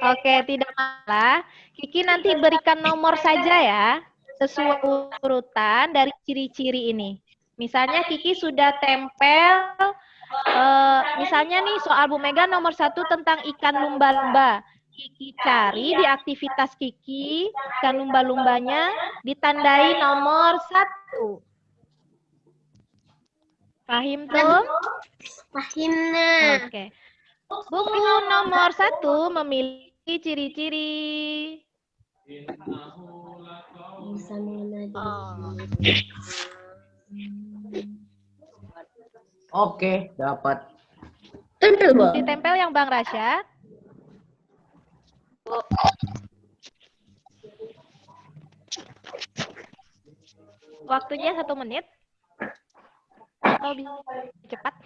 Oke, tidak masalah. Kiki nanti berikan nomor saja ya, sesuai urutan dari ciri-ciri ini. Misalnya Kiki sudah tempel, misalnya nih soal Bu Mega nomor 1 tentang ikan lumba-lumba. Kiki cari di aktivitas Kiki, ikan lumba-lumbanya ditandai nomor 1. Paham tuh? Paham. Oke. Buku nomor 1 memiliki ciri-ciri. Bisa Oke, dapat. Tempel, Bu. Ditempel yang Bang Rasya. Waktunya 1 menit. Atau bisa cepat.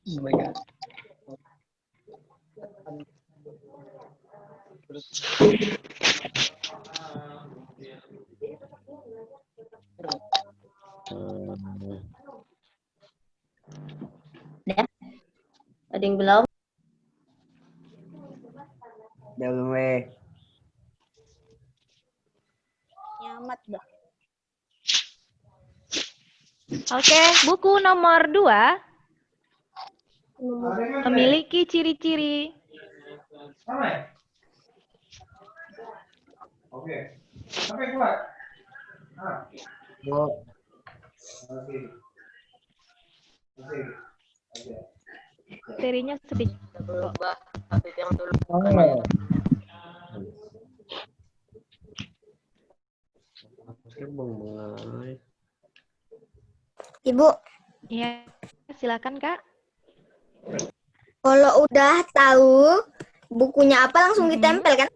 Oh my God. Ya. Ada yang belum? Belum, Nyamat, dah. Oke, buku nomor 2 memiliki ciri-ciri. Oke. Sampai keluar. Bu. Materinya sedikit. Ibu, Iya, silakan Kak. kalau udah tahu bukunya apa langsung ditempel kan?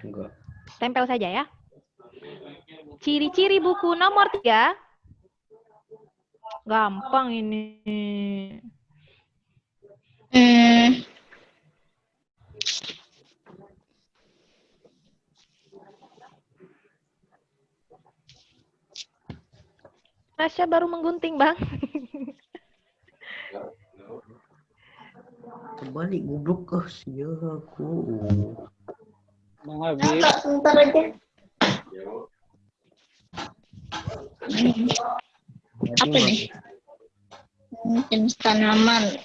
Enggak. Tempel saja ya. Ciri-ciri buku nomor 3. Gampang ini. Rasya baru menggunting, Bang. Kembali goblok ke aku. Bang Habib. Sebentar aja. Apa nih? Jenis tanaman.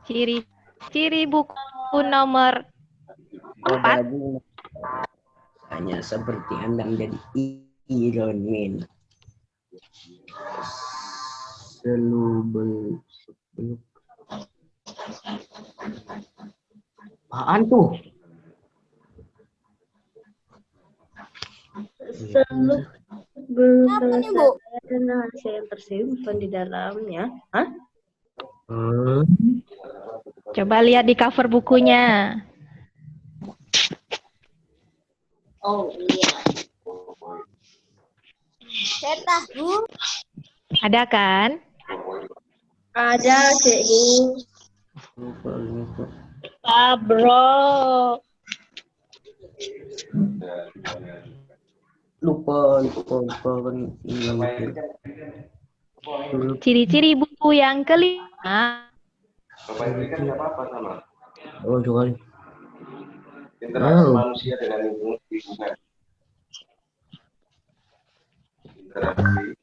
Ciri-ciri buku nomor 4. Hanya seperti Anda menjadi Iron Man. Apaan tuh? Apa nih, Bu? Dan rahasia yang tersimpan di dalamnya. Hah? Coba lihat di cover bukunya. Oh iya. Saya tahu. Ada kan? Ada, Cikgu. Bro. Lupa. Ciri-ciri buku yang kelima. Oh, coba. Interaksi Oh. manusia dengan lingkungan. Interaksi.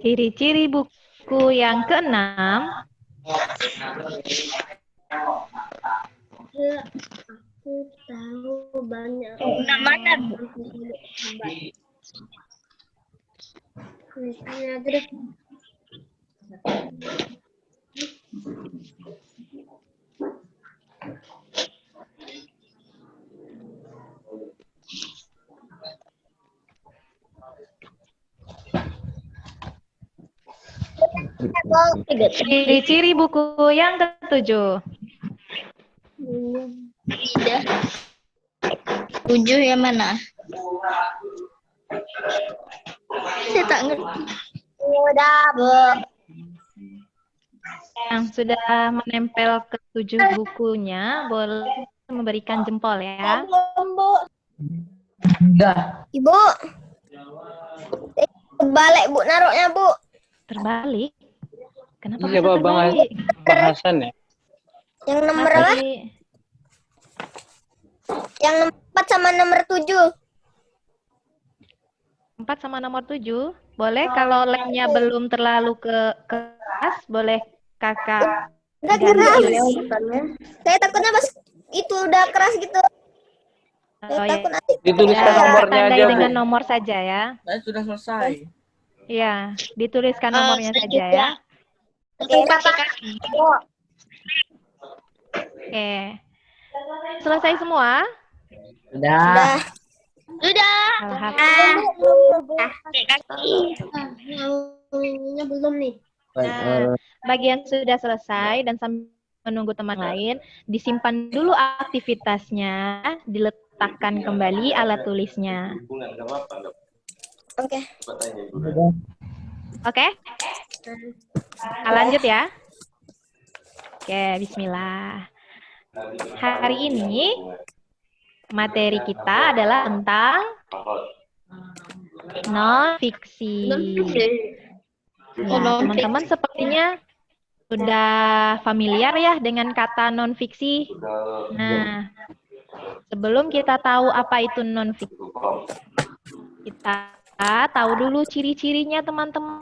Ciri-ciri buku yang keenam. Aku tahu banyak. Mana? Misalnya aja deh. Ciri-ciri buku yang ketujuh. Tidak. 7 yang mana? Saya tak ngerti. Udah, Bu. Yang sudah menempel ke 7 bukunya, boleh memberikan jempol ya. Udah. Ibu. Balik, Bu, naruhnya, Bu. Terbalik? Kenapa Iya, bisa Pak, terbalik? bahasan ya. Yang nomor apa? Yang nomor 4 sama nomor 7. 4 sama nomor 7. Boleh kalau lemnya belum terlalu keras, boleh kakak Udah ganti. Saya takutnya pas itu udah keras gitu. Oh, ya. Dituliskan nomornya Tandai aja, Bu. dengan nomor saja ya. Saya sudah selesai. Iya, dituliskan nomornya saja ya. Oke, Oke. Selesai semua? Udah. Sudah. Alhamdulillah. Yang belum nih. Nah, bagian sudah selesai dan sambil menunggu teman lain, disimpan dulu aktivitasnya, diletakkan kembali alat tulisnya. Oke. Oke? Lanjut ya. Oke, bismillah. Hari ini materi kita adalah tentang non-fiksi. Nah, teman-teman sepertinya sudah familiar ya dengan kata non-fiksi. Nah, sebelum kita tahu apa itu non-fiksi, kita tahu dulu ciri-cirinya teman-teman.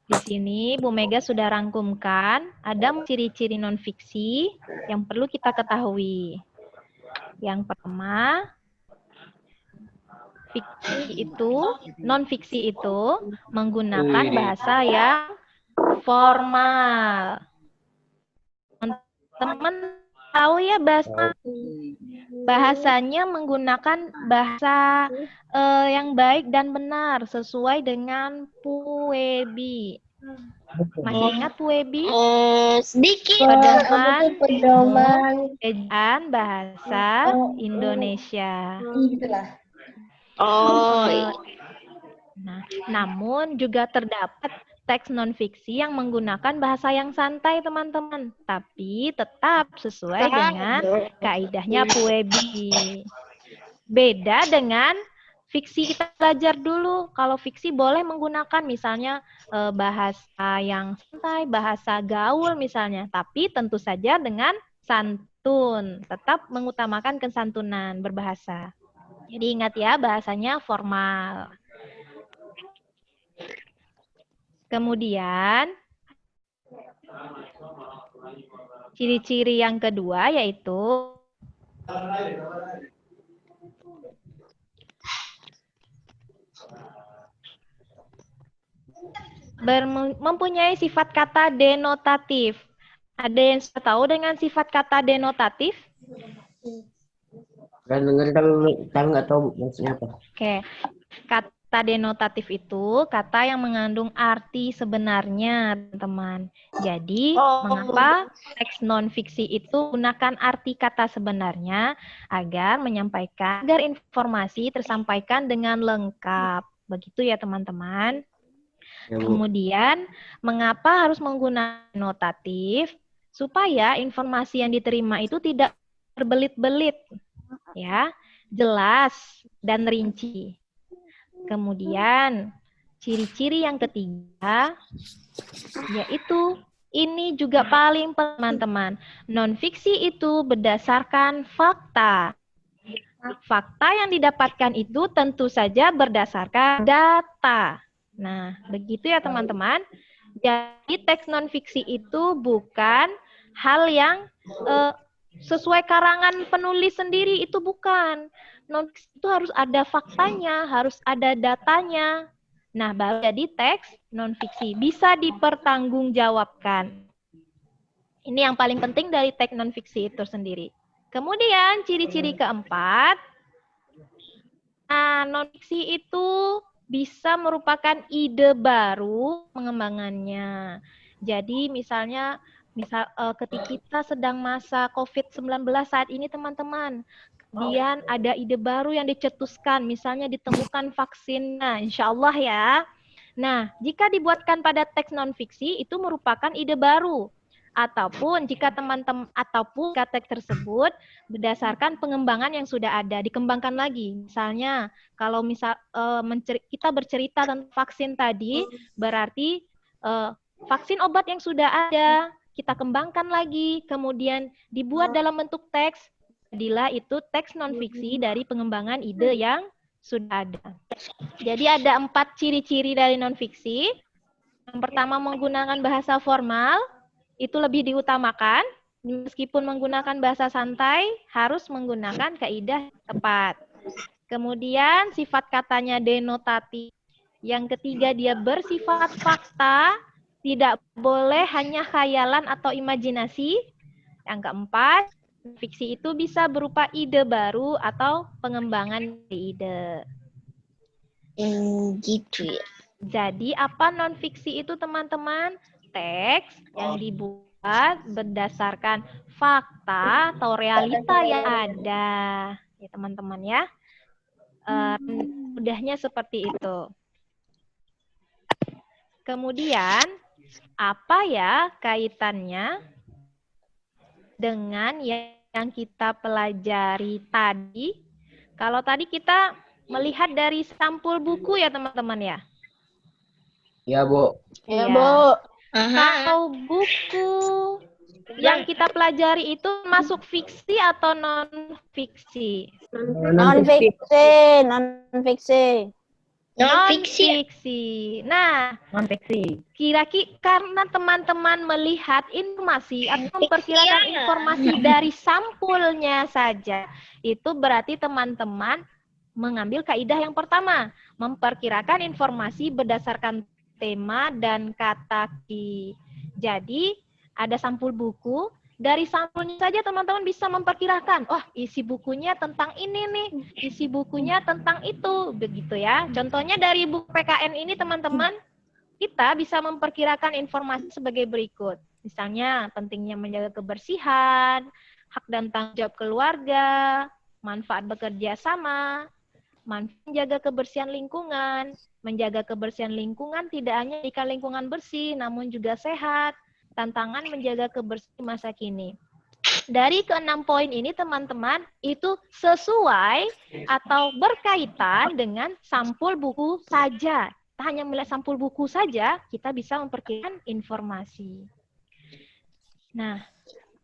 Di sini Bu Mega sudah rangkumkan ada ciri-ciri non-fiksi yang perlu kita ketahui. Yang pertama, non-fiksi itu menggunakan bahasa yang formal. Teman-teman tahu ya bahasanya menggunakan bahasa yang baik dan benar sesuai dengan PUEBI. Masih ingat PUEBI? Sedikit. Pedoman ejaan bahasa Indonesia. Nah, namun juga terdapat teks non-fiksi yang menggunakan bahasa yang santai, teman-teman. Tapi tetap sesuai dengan kaidahnya PUEBI. Beda dengan fiksi kita belajar dulu. Kalau fiksi boleh menggunakan misalnya bahasa yang santai, bahasa gaul misalnya. Tapi tentu saja dengan santun. Tetap mengutamakan kesantunan berbahasa. Jadi ingat ya, bahasanya formal. Kemudian, ciri-ciri yang kedua yaitu mempunyai sifat kata denotatif. Ada yang sudah tahu dengan sifat kata denotatif? Kan dengar kalau nggak tahu maksudnya apa. Oke. Kata denotatif itu kata yang mengandung arti sebenarnya, teman. Jadi, mengapa teks non-fiksi itu gunakan arti kata sebenarnya agar informasi tersampaikan dengan lengkap. Begitu ya, teman-teman. Ya, Bu. Kemudian, mengapa harus menggunakan notatif? Supaya informasi yang diterima itu tidak berbelit-belit, ya, jelas dan rinci. Kemudian, ciri-ciri yang ketiga, yaitu ini juga paling penting, teman-teman. Non-fiksi itu berdasarkan fakta. Fakta yang didapatkan itu tentu saja berdasarkan data. Nah, begitu ya teman-teman. Jadi teks non-fiksi itu bukan hal yang sesuai karangan penulis sendiri, itu bukan. Non-fiksi itu harus ada faktanya, harus ada datanya. Nah, baru jadi teks non-fiksi. Bisa dipertanggungjawabkan. Ini yang paling penting dari teks non-fiksi itu sendiri. Kemudian ciri-ciri keempat, non-fiksi itu bisa merupakan ide baru pengembangannya. Jadi misalnya ketika kita sedang masa COVID-19 saat ini teman-teman, kemudian ada ide baru yang dicetuskan, misalnya ditemukan vaksinnya, insya Allah ya. Nah, jika dibuatkan pada teks non-fiksi itu merupakan ide baru. Ataupun jika teman-teman ataupun teks tersebut berdasarkan pengembangan yang sudah ada, dikembangkan lagi. Misalnya kalau kita bercerita tentang vaksin tadi, berarti vaksin obat yang sudah ada kita kembangkan lagi, kemudian dibuat dalam bentuk teks. Jadilah itu teks non-fiksi dari pengembangan ide yang sudah ada. Jadi ada 4 ciri-ciri dari non-fiksi. Yang pertama, menggunakan bahasa formal. Itu lebih diutamakan, meskipun menggunakan bahasa santai, harus menggunakan kaidah tepat. Kemudian sifat katanya denotatif. Yang ketiga, dia bersifat fakta, tidak boleh hanya khayalan atau imajinasi. Yang keempat, fiksi itu bisa berupa ide baru atau pengembangan ide. Gitu ya. Jadi apa non-fiksi itu teman-teman? Teks yang dibuat berdasarkan fakta atau realita yang ada, ya teman-teman ya. Mudahnya seperti itu. Kemudian apa ya kaitannya dengan yang kita pelajari tadi? Kalau tadi kita melihat dari sampul buku ya teman-teman ya. Ya, Bu. Ya, Bu. Kalau buku yang kita pelajari itu masuk fiksi atau non-fiksi? Non-fiksi, non-fiksi. Non-fiksi. Nah, non-fiksi. Kira-kira karena teman-teman melihat informasi atau memperkirakan informasi dari sampulnya saja, itu berarti teman-teman mengambil kaidah yang pertama, memperkirakan informasi berdasarkan tema dan kata ki. Jadi, ada sampul buku, dari sampulnya saja teman-teman bisa memperkirakan, oh isi bukunya tentang ini nih, isi bukunya tentang itu, begitu ya. Contohnya dari buku PKN ini teman-teman, kita bisa memperkirakan informasi sebagai berikut. Misalnya, pentingnya menjaga kebersihan, hak dan tanggung jawab keluarga, manfaat bekerja sama, manfaat menjaga kebersihan lingkungan. Menjaga kebersihan lingkungan tidak hanya jika lingkungan bersih, namun juga sehat. Tantangan menjaga kebersihan masa kini. Dari ke-6 poin ini, teman-teman, itu sesuai atau berkaitan dengan sampul buku saja. Kita hanya melihat sampul buku saja, kita bisa memperkirakan informasi. Nah,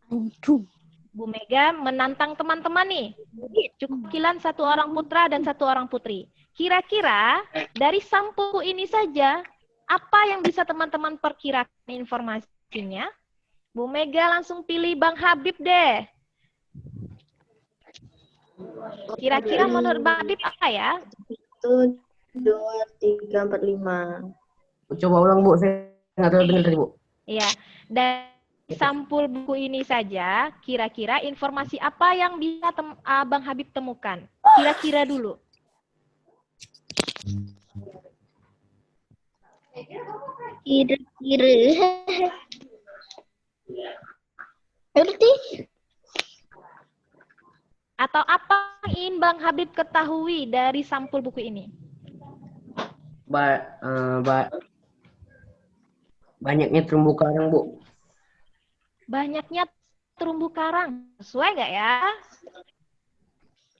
Bu Mega menantang teman-teman nih. Cukupilan 1 orang putra dan 1 orang putri. Kira-kira dari sampul ini saja, apa yang bisa teman-teman perkirakan informasinya? Bu Mega langsung pilih Bang Habib deh. Kira-kira menurut Bang Habib apa ya? 1, 2, 3, 4, 5. Coba ulang, Bu. Saya nggak tahu dengar tadi, Bu. Iya. Dan sampul buku ini saja, kira-kira informasi apa yang bisa Bang Habib temukan? Kira-kira dulu. Kira-kira. Ngerti? Atau apa yang ingin Bang Habib ketahui dari sampul buku ini? Banyaknya terumbu karang, Bu. Banyaknya terumbu karang. Sesuai nggak ya?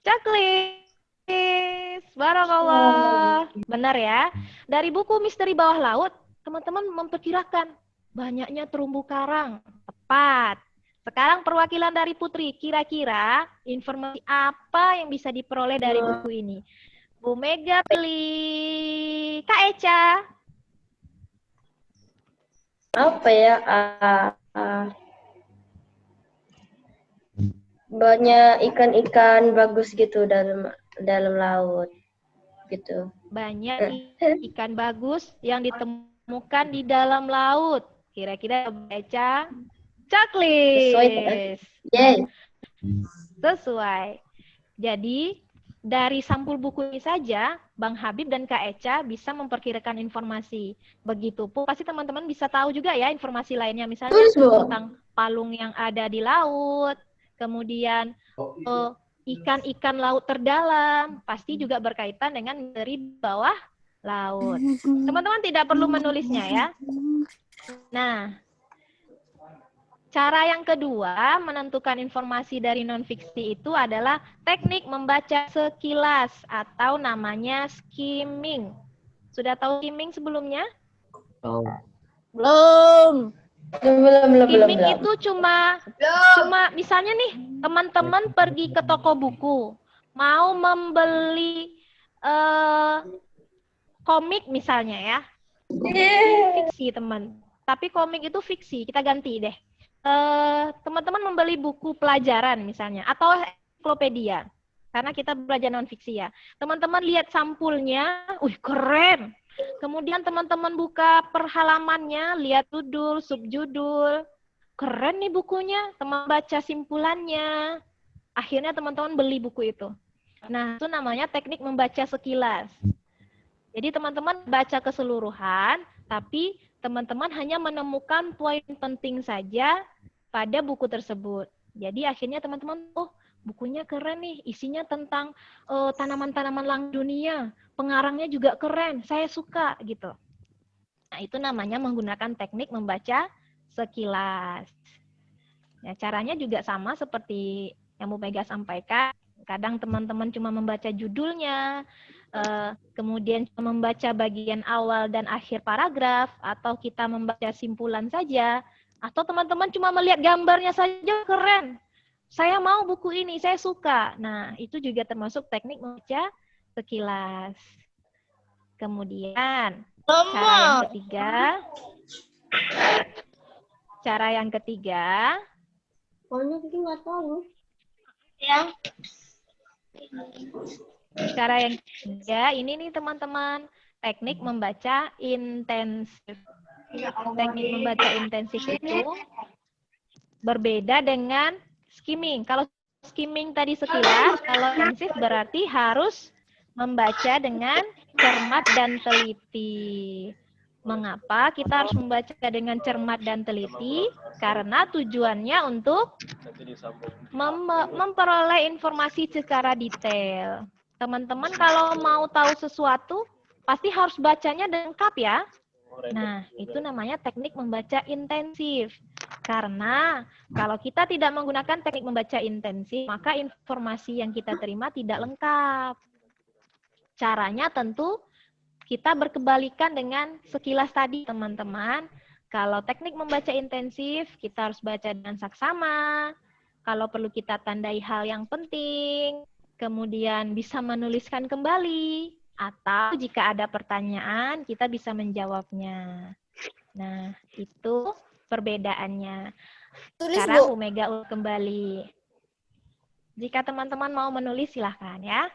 Checklist. Barakallah. Benar ya. Dari buku Misteri Bawah Laut, teman-teman memperkirakan banyaknya terumbu karang. Tepat. Sekarang perwakilan dari Putri. Kira-kira informasi apa yang bisa diperoleh dari buku ini? Bu Mega pilih Kak Eca. Apa ya? Banyak ikan-ikan bagus gitu dalam laut gitu. Banyak ikan bagus yang ditemukan di dalam laut. Kira-kira baca checklist. Yeay. Sesuai. Jadi dari sampul buku ini saja, Bang Habib dan Kak Eca bisa memperkirakan informasi. Begitupun pasti teman-teman bisa tahu juga ya informasi lainnya, misalnya tentang palung yang ada di laut, kemudian ikan-ikan laut terdalam, pasti juga berkaitan dengan misteri bawah laut. Teman-teman tidak perlu menulisnya ya. Nah, cara yang kedua menentukan informasi dari non-fiksi itu adalah teknik membaca sekilas atau namanya skimming. Sudah tahu skimming sebelumnya? Belum. Skimming itu cuma misalnya nih teman-teman pergi ke toko buku, mau membeli komik misalnya ya. Fiksi teman. Tapi komik itu fiksi, kita ganti deh. Teman-teman membeli buku pelajaran misalnya atau ensiklopedia karena kita belajar non fiksi ya. Teman-teman lihat sampulnya, keren. Kemudian teman-teman buka per halamannya, lihat judul, subjudul. Keren nih bukunya, teman baca simpulannya. Akhirnya teman-teman beli buku itu. Nah, itu namanya teknik membaca sekilas. Jadi teman-teman baca keseluruhan, tapi teman-teman hanya menemukan poin penting saja pada buku tersebut. Jadi akhirnya teman-teman, bukunya keren nih, isinya tentang tanaman-tanaman langit dunia, pengarangnya juga keren, saya suka gitu. Nah, itu namanya menggunakan teknik membaca sekilas. Nah, caranya juga sama seperti yang Bu Mega sampaikan. Kadang teman-teman cuma membaca judulnya, kemudian membaca bagian awal dan akhir paragraf, atau kita membaca simpulan saja, atau teman-teman cuma melihat gambarnya saja keren. Saya mau buku ini, saya suka. Nah, itu juga termasuk teknik membaca sekilas. Kemudian, cara yang ketiga, Pokoknya kita nggak tahu. Ya. cara yang ketiga, ini nih teman-teman, teknik membaca intensif. Teknik membaca intensif itu berbeda dengan skimming. Kalau skimming tadi sekilas, kalau intensif berarti harus membaca dengan cermat dan teliti. Mengapa kita harus membaca dengan cermat dan teliti? Karena tujuannya untuk memperoleh informasi secara detail. Teman-teman kalau mau tahu sesuatu, pasti harus bacanya lengkap ya. Nah, itu namanya teknik membaca intensif. Karena kalau kita tidak menggunakan teknik membaca intensif, maka informasi yang kita terima tidak lengkap. Caranya tentu kita berkebalikan dengan sekilas tadi, teman-teman. Kalau teknik membaca intensif, kita harus baca dengan saksama. Kalau perlu kita tandai hal yang penting, kemudian bisa menuliskan kembali. Atau jika ada pertanyaan, kita bisa menjawabnya. Nah, itu perbedaannya. Sekarang Bu Mega ulang kembali. Jika teman-teman mau menulis, silahkan ya.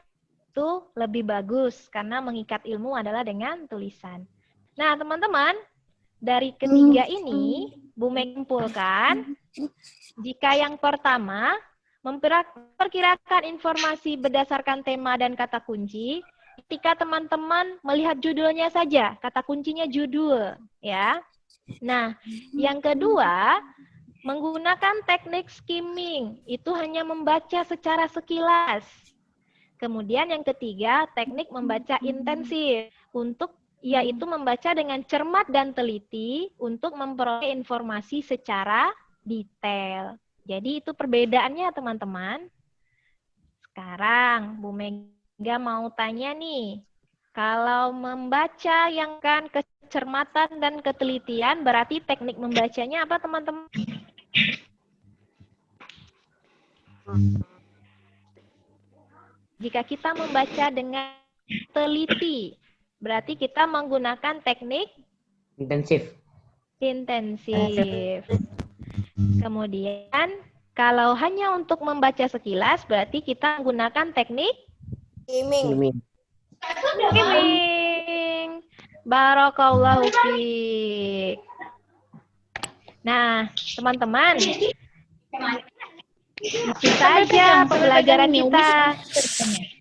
Itu lebih bagus, karena mengikat ilmu adalah dengan tulisan. Nah, teman-teman, dari ketiga ini, Bu Mega menyimpulkan, jika yang pertama, memperkirakan informasi berdasarkan tema dan kata kunci, ketika teman-teman melihat judulnya saja, kata kuncinya judul, ya. Nah, yang kedua, menggunakan teknik skimming, itu hanya membaca secara sekilas. Kemudian yang ketiga, teknik membaca intensif, untuk yaitu membaca dengan cermat dan teliti untuk memperoleh informasi secara detail. Jadi itu perbedaannya teman-teman. Sekarang Bu Mega mau tanya nih, kalau membaca yang kan kecermatan dan ketelitian, berarti teknik membacanya apa teman-teman? Jika kita membaca dengan teliti, berarti kita menggunakan teknik Intensif. intensif. Kemudian, kalau hanya untuk membaca sekilas, berarti kita menggunakan teknik Skimming. skimming. Barakallahu fiik. Nah, teman-teman, itu saja pembelajaran kita.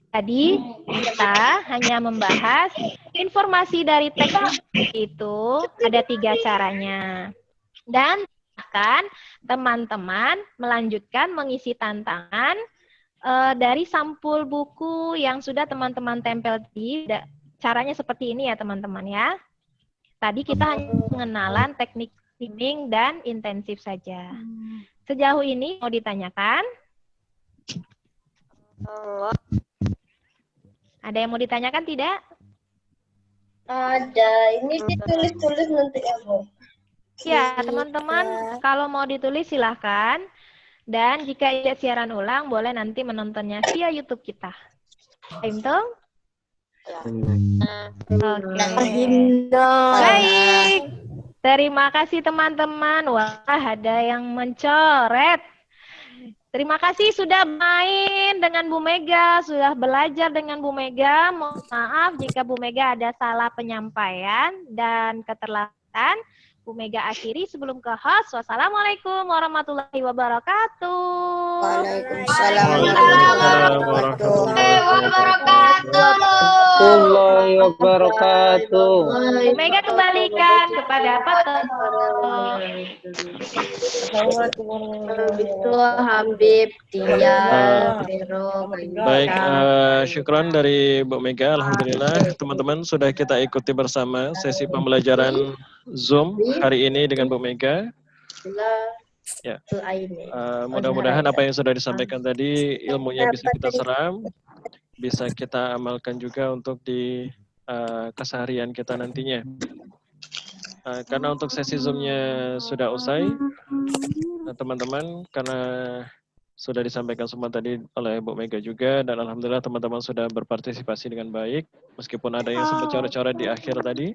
Tadi kita hanya membahas informasi dari teks itu ada 3 caranya. Dan bahkan teman-teman melanjutkan mengisi tantangan dari sampul buku yang sudah teman-teman tempel di. Caranya seperti ini ya teman-teman ya. Tadi kita hanya pengenalan teknik skimming dan intensif saja. Sejauh ini mau ditanyakan? Ada yang mau ditanyakan tidak? Ada. Ini sih tulis-tulis nanti ya, Bu. Ya, teman-teman, kalau mau ditulis silahkan. Dan jika lihat siaran ulang, boleh nanti menontonnya via YouTube kita. Betul? Oke. Baik. Terima kasih teman-teman. Wah, ada yang mencoret. Terima kasih sudah main dengan Bu Mega, sudah belajar dengan Bu Mega. Mohon maaf jika Bu Mega ada salah penyampaian dan keterlambatan. Bu Mega akhiri sebelum ke host. Wassalamualaikum warahmatullahi wabarakatuh. Waalaikumsalam warahmatullahi wabarakatuh. Warahmatullahi wabarakatuh. Bu Mega kembalikan kepada Itu Habib dia Baik, syukran dari Bu Mega. Alhamdulillah teman-teman sudah kita ikuti bersama sesi pembelajaran Zoom hari ini dengan Bu Mega. Ya, mudah-mudahan apa yang sudah disampaikan tadi ilmunya bisa kita serap, bisa kita amalkan juga untuk di keseharian kita nantinya. Karena untuk sesi Zoom-nya sudah usai, teman-teman, karena sudah disampaikan semua tadi oleh Bu Mega juga, dan alhamdulillah teman-teman sudah berpartisipasi dengan baik, meskipun ada yang sempat coret-coret di akhir tadi.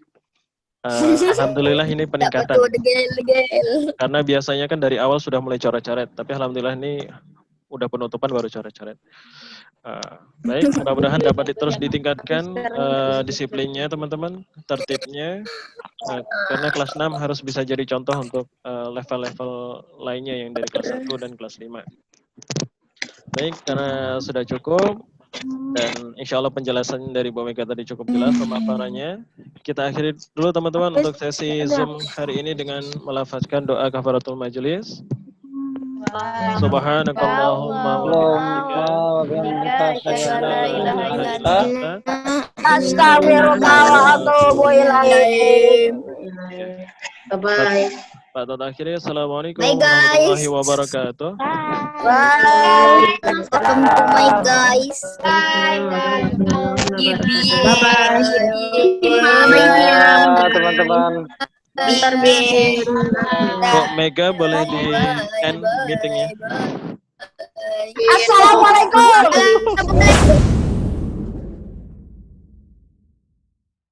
Alhamdulillah ini peningkatan. Karena biasanya kan dari awal sudah mulai coret-coret, tapi alhamdulillah ini udah penutupan baru coret-coret. Baik, mudah-mudahan dapat terus ditingkatkan disiplinnya teman-teman, tertibnya. Karena kelas 6 harus bisa jadi contoh untuk level-level lainnya yang dari kelas 1 dan kelas 5. Baik, karena sudah cukup. Dan insya Allah penjelasan dari Bu Mega tadi cukup jelas pemaparannya. Kita akhiri dulu teman-teman untuk sesi Zoom hari ini dengan melafazkan doa kafaratul majelis. Subhanakallahumma wa bihamdika Astaghfirullah wa atubu ilaih. Bye-bye. Pak Toto akhirnya, assalamualaikum warahmatullahi wabarakatuh. Bye. Bye guys. Bye-bye. Teman-teman. Bentar, Bu Mega boleh di end meetingnya. Assalamualaikum.